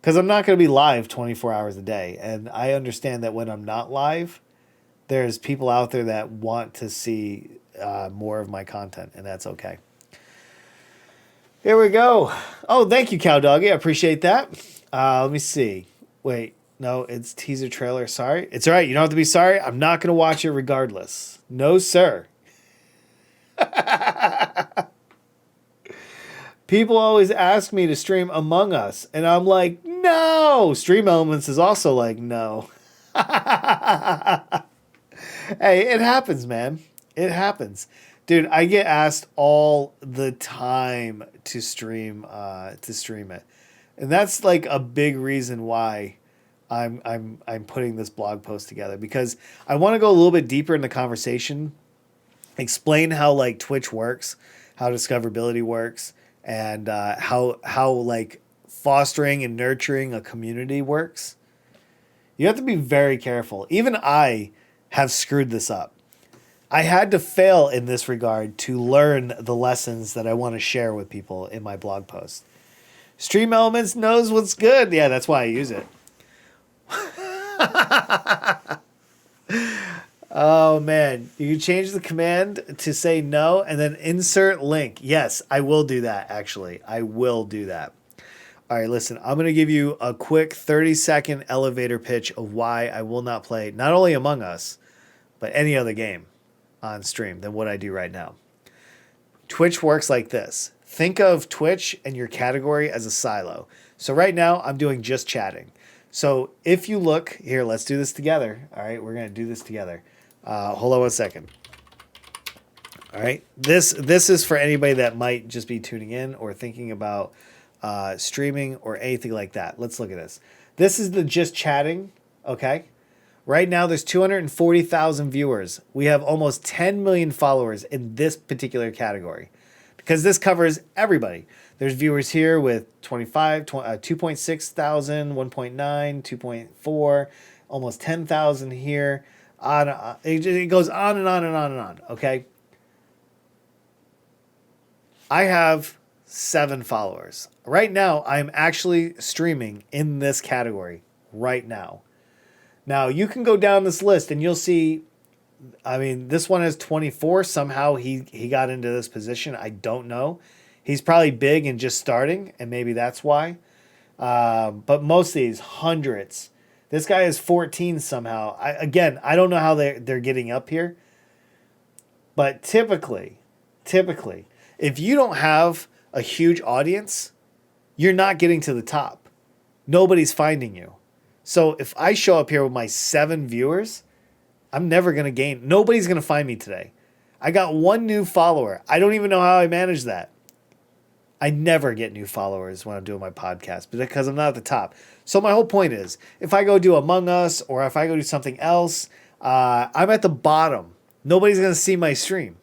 Because I'm not going to be live 24 hours a day. And I understand that when I'm not live, there's people out there that want to see more of my content. And that's okay. Here we go. Oh, thank you, Cow Doggy. I appreciate that. Let me see. Wait, no, it's teaser trailer. Sorry. It's all right. You don't have to be sorry. I'm not going to watch it regardless. No, sir. People always ask me to stream Among Us, and I'm like, no. Stream Elements is also like, no. Hey, it happens, man. It happens. Dude, I get asked all the time to stream it. And that's like a big reason why I'm putting this blog post together, because I want to go a little bit deeper in the conversation, explain how like Twitch works, how discoverability works, and how like fostering and nurturing a community works. You have to be very careful. Even I have screwed this up. I had to fail in this regard to learn the lessons that I want to share with people in my blog post. Stream Elements knows what's good. Yeah, that's why I use it. Oh, man. You can change the command to say no and then insert link. Yes, I will do that, actually. I will do that. All right, listen, I'm going to give you a quick 30-second elevator pitch of why I will not play not only Among Us, but any other game on stream than what I do right now. Twitch works like this. Think of Twitch and your category as a silo. So right now I'm doing just chatting. So if you look here, let's do this together. All right, we're going to do this together. Hold on one second. All right, this is for anybody that might just be tuning in or thinking about streaming or anything like that. Let's look at this. This is the just chatting, okay? Right now, there's 240,000 viewers. We have almost 10 million followers in this particular category because this covers everybody. There's viewers here with 2.6 thousand, 1.9, 2.4, almost 10,000 here. It goes on and on and on and on, okay? I have 7 followers. Right now, I'm actually streaming in this category right now. Now, you can go down this list and you'll see, I mean, this one has 24. Somehow he got into this position. I don't know. He's probably big and just starting, and maybe that's why. But most of these, hundreds. This guy is 14 somehow. I don't know how they're getting up here. But typically, if you don't have a huge audience, you're not getting to the top. Nobody's finding you. So if I show up here with my 7 viewers, I'm never going to gain. Nobody's going to find me today. I got 1 new follower. I don't even know how I manage that. I never get new followers when I'm doing my podcast because I'm not at the top. So my whole point is, if I go do Among Us or if I go do something else, I'm at the bottom. Nobody's going to see my stream.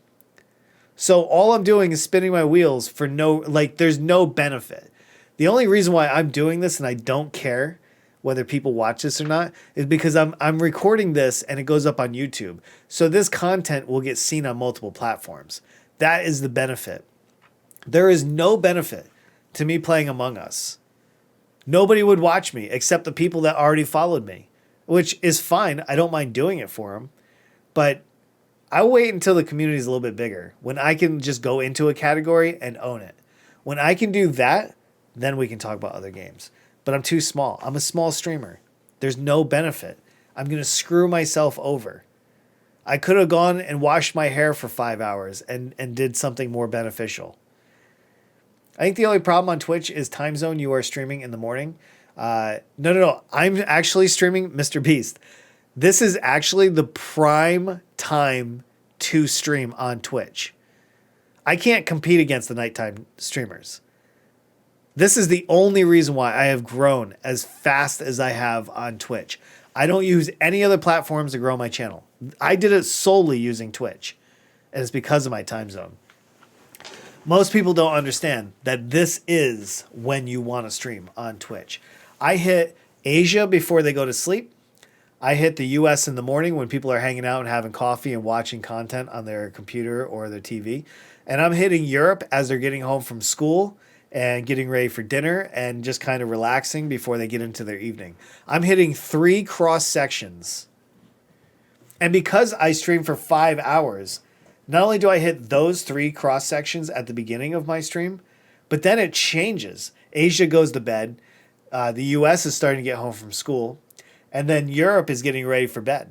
So all I'm doing is spinning my wheels for there's no benefit. The only reason why I'm doing this and I don't care whether people watch this or not is because I'm recording this and it goes up on YouTube. So this content will get seen on multiple platforms. That is the benefit. There is no benefit to me playing Among Us. Nobody would watch me except the people that already followed me, which is fine. I don't mind doing it for them. But I'll wait until the community is a little bit bigger, when I can just go into a category and own it. When I can do that, then we can talk about other games. But I'm too small. I'm a small streamer. There's no benefit. I'm going to screw myself over. I could have gone and washed my hair for 5 hours and did something more beneficial. I think the only problem on Twitch is time zone. You are streaming in the morning. No. I'm actually streaming Mr. Beast. This is actually the prime time to stream on Twitch. I can't compete against the nighttime streamers. This is the only reason why I have grown as fast as I have on Twitch. I don't use any other platforms to grow my channel. I did it solely using Twitch, and it's because of my time zone. Most people don't understand that this is when you want to stream on Twitch. I hit Asia before they go to sleep. I hit the US in the morning when people are hanging out and having coffee and watching content on their computer or their TV. And I'm hitting Europe as they're getting home from school and getting ready for dinner and just kind of relaxing before they get into their evening. I'm hitting 3 cross sections. And because I stream for 5 hours, not only do I hit those 3 cross sections at the beginning of my stream, but then it changes. Asia goes to bed. The US is starting to get home from school. And then Europe is getting ready for bed.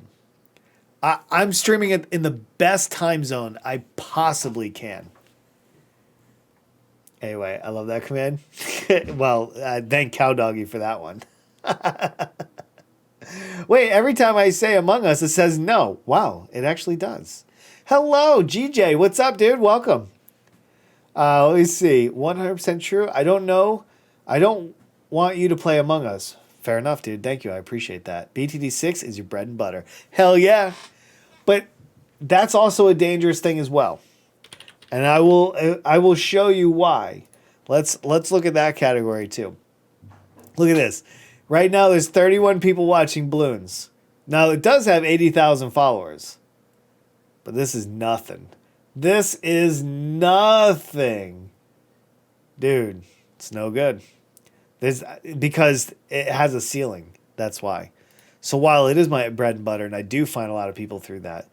I'm streaming it in the best time zone I possibly can. Anyway, I love that command. Well, thank Cowdoggy for that one. Wait, every time I say Among Us, it says no. Wow, it actually does. Hello, GJ. What's up, dude? Welcome. Let me see. 100% true. I don't know. I don't want you to play Among Us. Fair enough, dude. Thank you. I appreciate that. BTD6 is your bread and butter. Hell yeah. But that's also a dangerous thing as well. And I will show you why. Let's look at that category too. Look at this. Right now there's 31 people watching Bloons. Now it does have 80,000 followers. But this is nothing. This is nothing. Dude, it's no good. Because it has a ceiling. That's why. So while it is my bread and butter, and I do find a lot of people through that,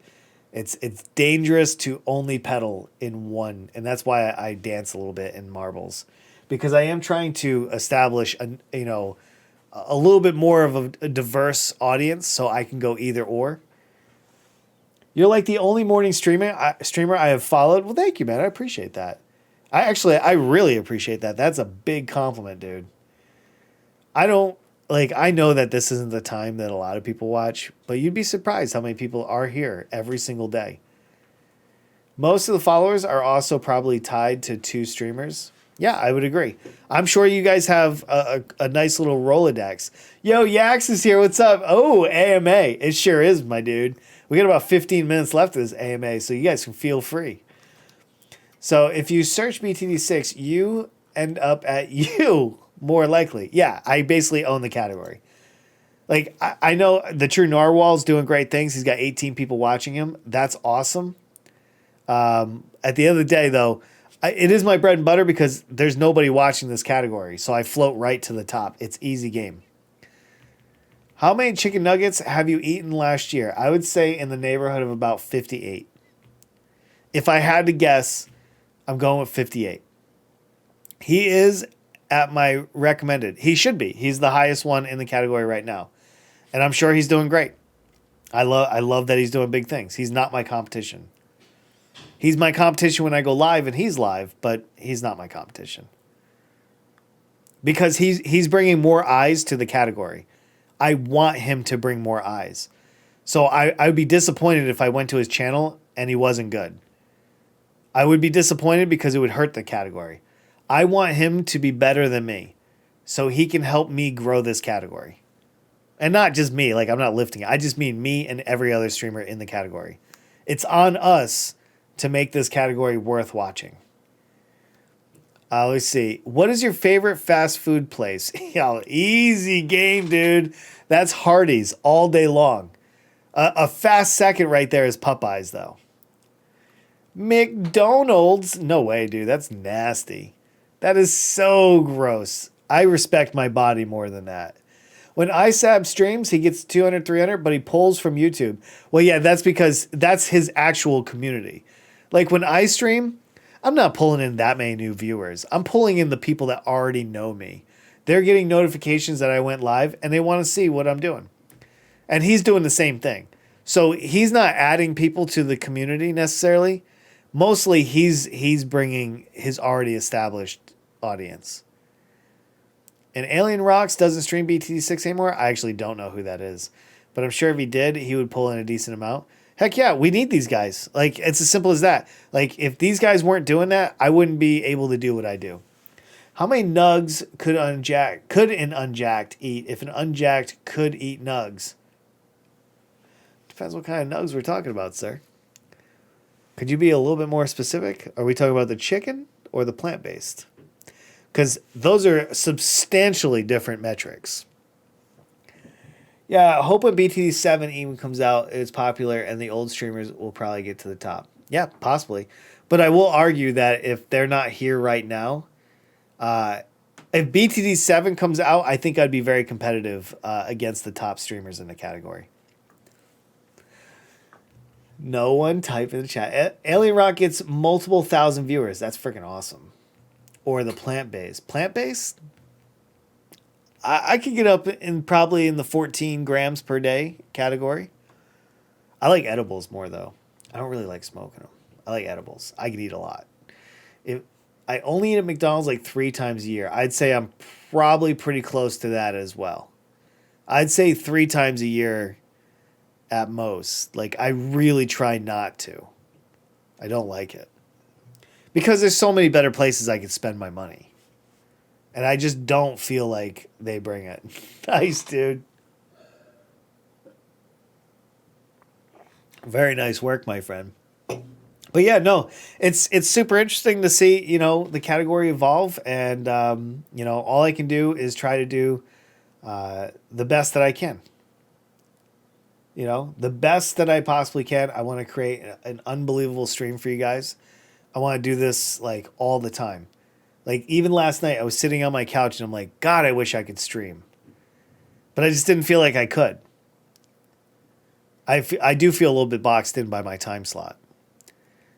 it's dangerous to only pedal in one. And that's why I dance a little bit in marbles. Because I am trying to establish a little bit more of a diverse audience so I can go either or. You're like the only morning streamer I have followed. Well, thank you, man. I appreciate that. I really appreciate that. That's a big compliment, dude. I know that this isn't the time that a lot of people watch, but you'd be surprised how many people are here every single day. Most of the followers are also probably tied to 2 streamers. Yeah, I would agree. I'm sure you guys have a nice little Rolodex. Yo, Yax is here. What's up? Oh, AMA. It sure is, my dude. We got about 15 minutes left of this AMA, so you guys can feel free. So if you search BTD6, you end up at you. More likely. Yeah, I basically own the category. Like, I know the True Narwhal's doing great things. He's got 18 people watching him. That's awesome. At the end of the day, though, it is my bread and butter because there's nobody watching this category. So I float right to the top. It's easy game. How many chicken nuggets have you eaten last year? I would say in the neighborhood of about 58. If I had to guess, I'm going with 58. He is at my recommended. He should be. He's the highest one in the category right now. And I'm sure he's doing great. I love that he's doing big things. He's not my competition. He's my competition when I go live and he's live, but he's not my competition. Because he's bringing more eyes to the category. I want him to bring more eyes. So I would be disappointed if I went to his channel and he wasn't good. I would be disappointed because it would hurt the category. I want him to be better than me so he can help me grow this category. And not just me, like I'm not lifting it. I just mean me and every other streamer in the category. It's on us to make this category worth watching. Let's see. What is your favorite fast food place? Yo, easy game, dude. That's Hardee's all day long. A fast second right there is Popeyes, though. McDonald's? No way, dude. That's nasty. That is so gross. I respect my body more than that. When ISAB streams, he gets 200, 300, but he pulls from YouTube. Well, yeah, that's because that's his actual community. Like when I stream, I'm not pulling in that many new viewers. I'm pulling in the people that already know me. They're getting notifications that I went live and they want to see what I'm doing. And he's doing the same thing. So he's not adding people to the community necessarily. Mostly he's bringing his already established audience. And Alien Rocks doesn't stream BTD6 anymore. I actually don't know who that is. But I'm sure if he did, he would pull in a decent amount. Heck yeah, we need these guys. Like, it's as simple as that. Like, if these guys weren't doing that, I wouldn't be able to do what I do. How many nugs could an unjacked eat if an unjacked could eat nugs? Depends what kind of nugs we're talking about, sir. Could you be a little bit more specific? Are we talking about the chicken or the plant-based? Because those are substantially different metrics. Yeah, I hope when BTD 7 even comes out, it's popular and the old streamers will probably get to the top. Yeah, possibly. But I will argue that if they're not here right now, uh, if BTD 7 comes out, I think I'd be very competitive against the top streamers in the category. No one type in the chat. Alien Rock gets multiple thousand viewers. That's freaking awesome. Or the plant-based. Plant-based? I could get up in probably in the 14 grams per day category. I like edibles more though. I don't really like smoking them. I like edibles. I could eat a lot. If I only eat at McDonald's like 3 times a year, I'd say I'm probably pretty close to that as well. I'd say 3 times a year at most. Like I really try not to. I don't like it. Because there's so many better places I could spend my money. And I just don't feel like they bring it. Nice, dude. Very nice work, my friend. But yeah, no, it's super interesting to see, the category evolve. And, all I can do is try to do the best that I can. The best that I possibly can. I want to create an unbelievable stream for you guys. I want to do this like all the time. Like, even last night, I was sitting on my couch and I'm like, God, I wish I could stream. But I just didn't feel like I could. I do feel a little bit boxed in by my time slot.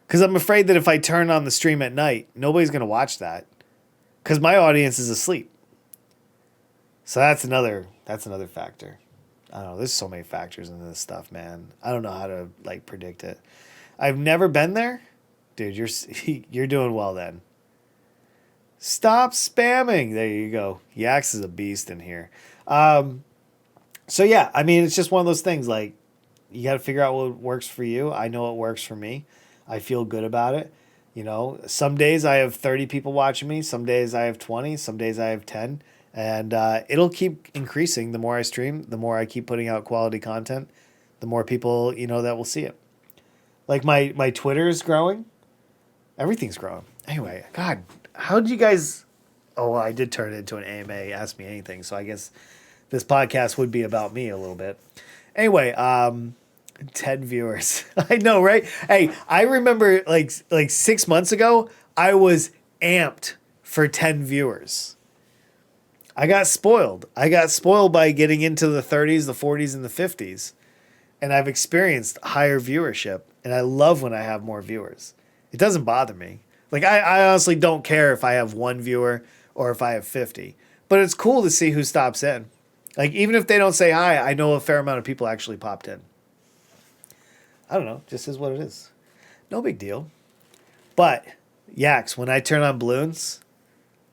Because I'm afraid that if I turn on the stream at night, nobody's going to watch that. Because my audience is asleep. So that's another factor. I don't know. There's so many factors in this stuff, man. I don't know how to, predict it. I've never been there. Dude, you're doing well then. Stop spamming. There you go. Yax is a beast in here. So yeah, I mean, it's just one of those things. Like, you got to figure out what works for you. I know what works for me. I feel good about it. Some days I have 30 people watching me. Some days I have 20. Some days I have 10. And it'll keep increasing the more I stream, the more I keep putting out quality content, the more people, that will see it. Like my Twitter is growing. Everything's growing. Anyway, God, how did you guys... Oh, well, I did turn it into an AMA, Ask Me Anything, so I guess this podcast would be about me a little bit. Anyway, 10 viewers. I know, right? Hey, I remember like 6 months ago, I was amped for 10 viewers. I got spoiled. I got spoiled by getting into the 30s, the 40s, and the 50s. And I've experienced higher viewership, and I love when I have more viewers. It doesn't bother me. Like, I honestly don't care if I have 1 viewer or if I have 50. But it's cool to see who stops in. Like, even if they don't say hi, I know a fair amount of people actually popped in. I don't know. Just is what it is. No big deal. But, Yaks, when I turn on balloons,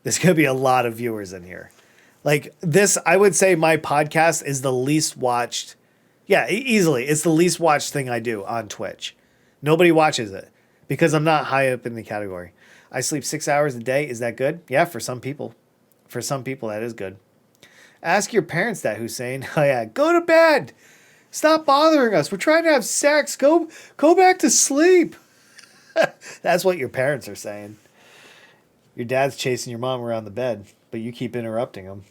there's going to be a lot of viewers in here. Like, this, I would say my podcast is the least watched. Yeah, easily. It's the least watched thing I do on Twitch. Nobody watches it. Because I'm not high up in the category. I sleep 6 hours a day. Is that good? Yeah, for some people. For some people, that is good. Ask your parents that, Hussein. Oh, yeah. Go to bed. Stop bothering us. We're trying to have sex. Go back to sleep. That's what your parents are saying. Your dad's chasing your mom around the bed, but you keep interrupting him.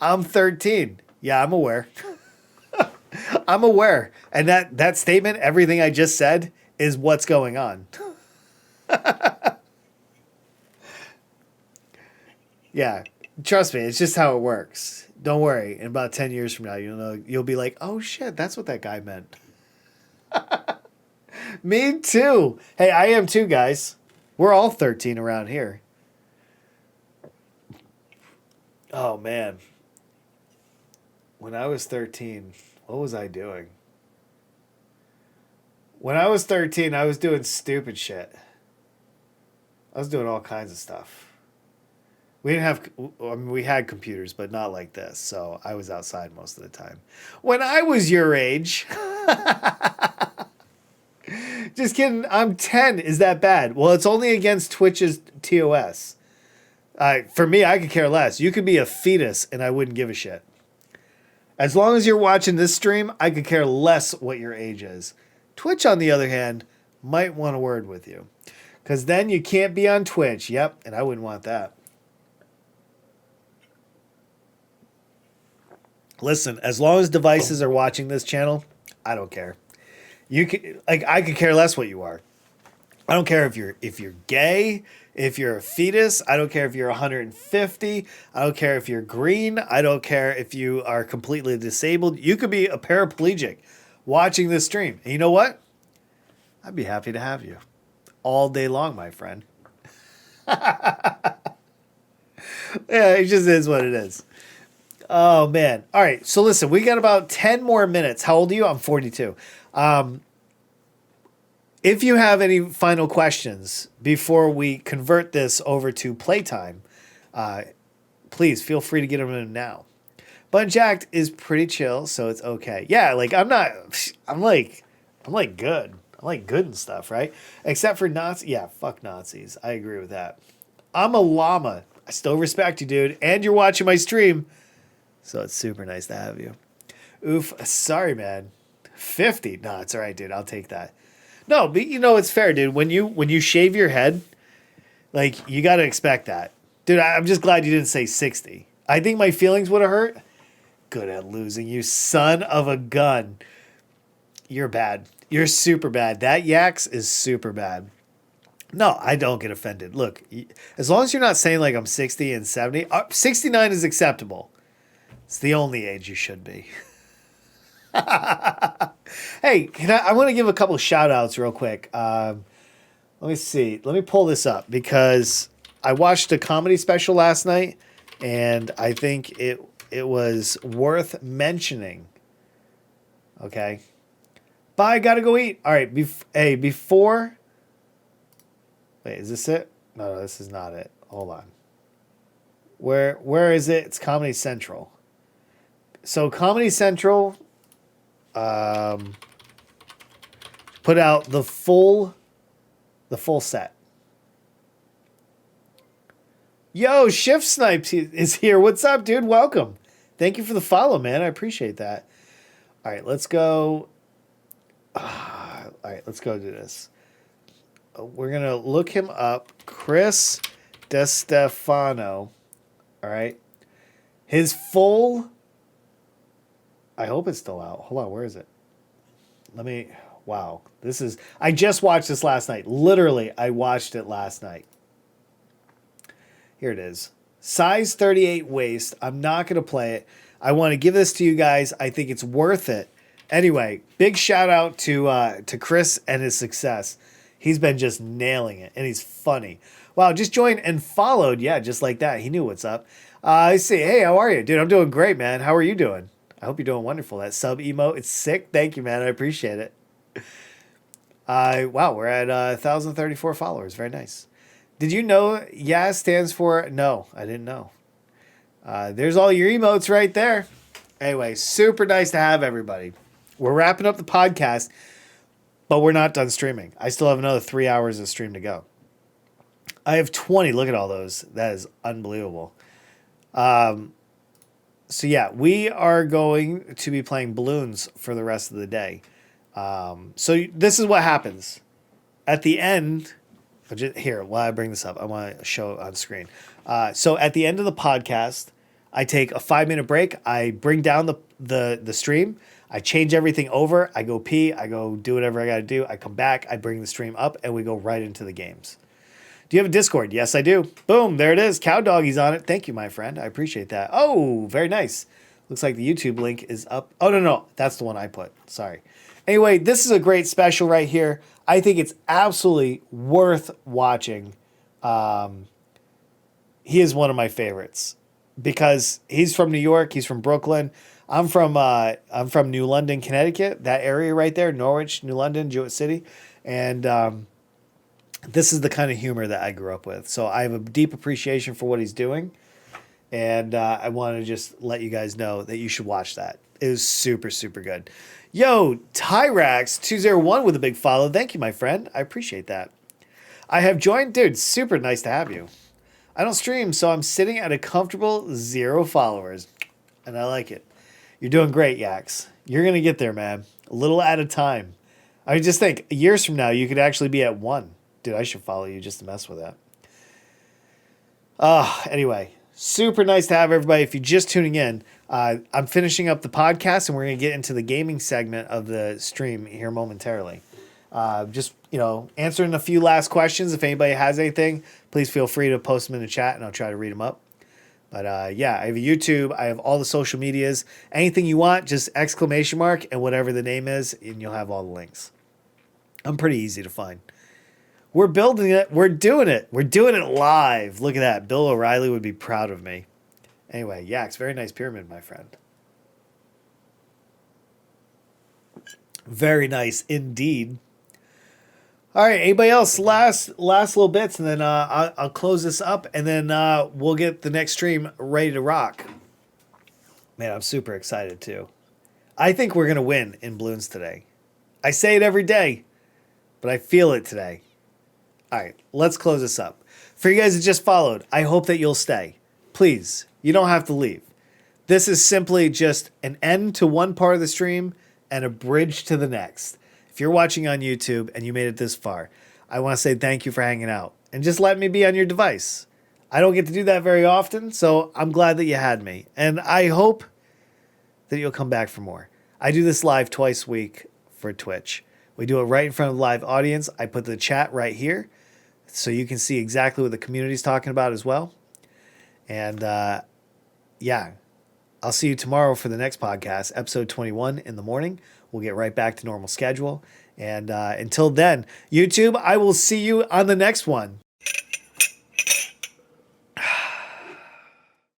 I'm 13. Yeah, I'm aware. I'm aware. And that statement, everything I just said, is what's going on. Yeah, trust me, it's just how it works. Don't worry. In about 10 years from now, you'll be like, oh shit, that's what that guy meant. Me too. Hey, I am too, guys. We're all 13 around here. Oh man. When I was 13, what was I doing? When I was 13, I was doing stupid shit. I was doing all kinds of stuff. We had computers, but not like this, so I was outside most of the time. When I was your age... Just kidding, I'm 10. Is that bad? Well, it's only against Twitch's TOS. For me, I could care less. You could be a fetus, and I wouldn't give a shit. As long as you're watching this stream, I could care less what your age is. Twitch, on the other hand, might want a word with you. Because then you can't be on Twitch. Yep, and I wouldn't want that. Listen, as long as devices are watching this channel, I don't care. You can, like, I could care less what you are. I don't care if you're gay, if you're a fetus. I don't care if you're 150. I don't care if you're green. I don't care if you are completely disabled. You could be a paraplegic watching this stream. And you know what? I'd be happy to have you all day long, my friend. Yeah, it just is what it is. Oh, man. All right. So listen, we got about 10 more minutes. How old are you? I'm 42. If you have any final questions before we convert this over to playtime, please feel free to get them in now. But unjacked is pretty chill, so it's okay. Yeah, like I'm like good. I'm like good and stuff, right? Except for Nazis. Yeah, fuck Nazis. I agree with that. I'm a llama. I still respect you, dude. And you're watching my stream. So it's super nice to have you. Oof. Sorry, man. 50. No, it's all right, dude. I'll take that. No, but you know, it's fair, dude. When you shave your head, like, you got to expect that. Dude, I'm just glad you didn't say 60. I think my feelings would have hurt. Good at losing, you son of a gun. You're bad. You're super bad. That Yaks is super bad. No, I don't get offended. Look, as long as you're not saying like I'm 60 and 70, 69 is acceptable. It's the only age you should be. Hey, I want to give a couple shout outs real quick. Let me see. Let me pull this up because I watched a comedy special last night and I think it was worth mentioning. Okay. Bye, gotta go eat. All right. Before. Wait, is this it? No, this is not it. Hold on. Where is it? It's Comedy Central. So Comedy Central put out the full set. Yo, Shift Snipes is here. What's up, dude? Welcome. Thank you for the follow, man. I appreciate that. All right, let's go. All right, let's go do this. We're going to look him up. Chris DeStefano. All right. His full... I hope it's still out. Hold on, where is it? Wow. I just watched this last night. Literally, I watched it last night. Here it is. Size 38 waist. I'm not going to play it. I want to give this to you guys. I think it's worth it. Anyway, big shout out to Chris and his success. He's been just nailing it, and he's funny. Wow, just joined and followed. Yeah, just like that. He knew what's up. I see. Hey, how are you? Dude, I'm doing great, man. How are you doing? I hope you're doing wonderful. That sub emote, it's sick. Thank you, man. I appreciate it. Wow, we're at 1,034 followers. Very nice. Did you know YA stands for no? I didn't know. There's all your emotes right there. Anyway, super nice to have everybody. We're wrapping up the podcast, but we're not done streaming. I still have another 3 hours of stream to go. I have 20. Look at all those. That is unbelievable. So yeah, we are going to be playing balloons for the rest of the day. So this is what happens. At the end, here, while I bring this up, I want to show it on screen. So at the end of the podcast, I take a 5-minute break. I bring down the stream. I change everything over. I go pee. I go do whatever I got to do. I come back. I bring the stream up, and we go right into the games. Do you have a Discord? Yes, I do. Boom, there it is. Cow Doggy's on it. Thank you, my friend. I appreciate that. Oh, very nice. Looks like the YouTube link is up. Oh, no. That's the one I put. Sorry. Anyway, this is a great special right here. I think it's absolutely worth watching. He is one of my favorites because he's from New York. He's from Brooklyn. I'm from New London, Connecticut. That area right there, Norwich, New London, Jewett City. And this is the kind of humor that I grew up with. So I have a deep appreciation for what he's doing. And I want to just let you guys know that you should watch that. It was super, super good. Yo, Tyrax201 with a big follow. Thank you, my friend. I appreciate that. I have joined. Dude, super nice to have you. I don't stream, so I'm sitting at a comfortable 0 followers. And I like it. You're doing great, Yaks. You're going to get there, man. A little at a time. I just think years from now, you could actually be at 1. Dude, I should follow you just to mess with that. Anyway, Super nice to have everybody. If you're just tuning in, I'm finishing up the podcast and we're going to get into the gaming segment of the stream here momentarily. Just, answering a few last questions. If anybody has anything, please feel free to post them in the chat and I'll try to read them up. But I have a YouTube. I have all the social medias. Anything you want, just ! And whatever the name is, and you'll have all the links. I'm pretty easy to find. We're building it. We're doing it. We're doing it live. Look at that. Bill O'Reilly would be proud of me. Anyway, Yaks, very nice pyramid, my friend. Very nice indeed. All right, anybody else? Last little bits, and then I'll close this up, and then we'll get the next stream ready to rock. Man, I'm super excited too. I think we're gonna win in balloons today. I say it every day, but I feel it today. All right, let's close this up. For you guys that just followed, I hope that you'll stay. Please, you don't have to leave. This is simply just an end to one part of the stream and a bridge to the next. If you're watching on YouTube and you made it this far, I want to say thank you for hanging out and just let me be on your device. I don't get to do that very often, so I'm glad that you had me. And I hope that you'll come back for more. I do this live twice a week for Twitch. We do it right in front of the live audience. I put the chat right here so you can see exactly what the community's talking about as well. And I'll see you tomorrow for the next podcast, episode 21 in the morning. We'll get right back to normal schedule. And until then, YouTube, I will see you on the next one.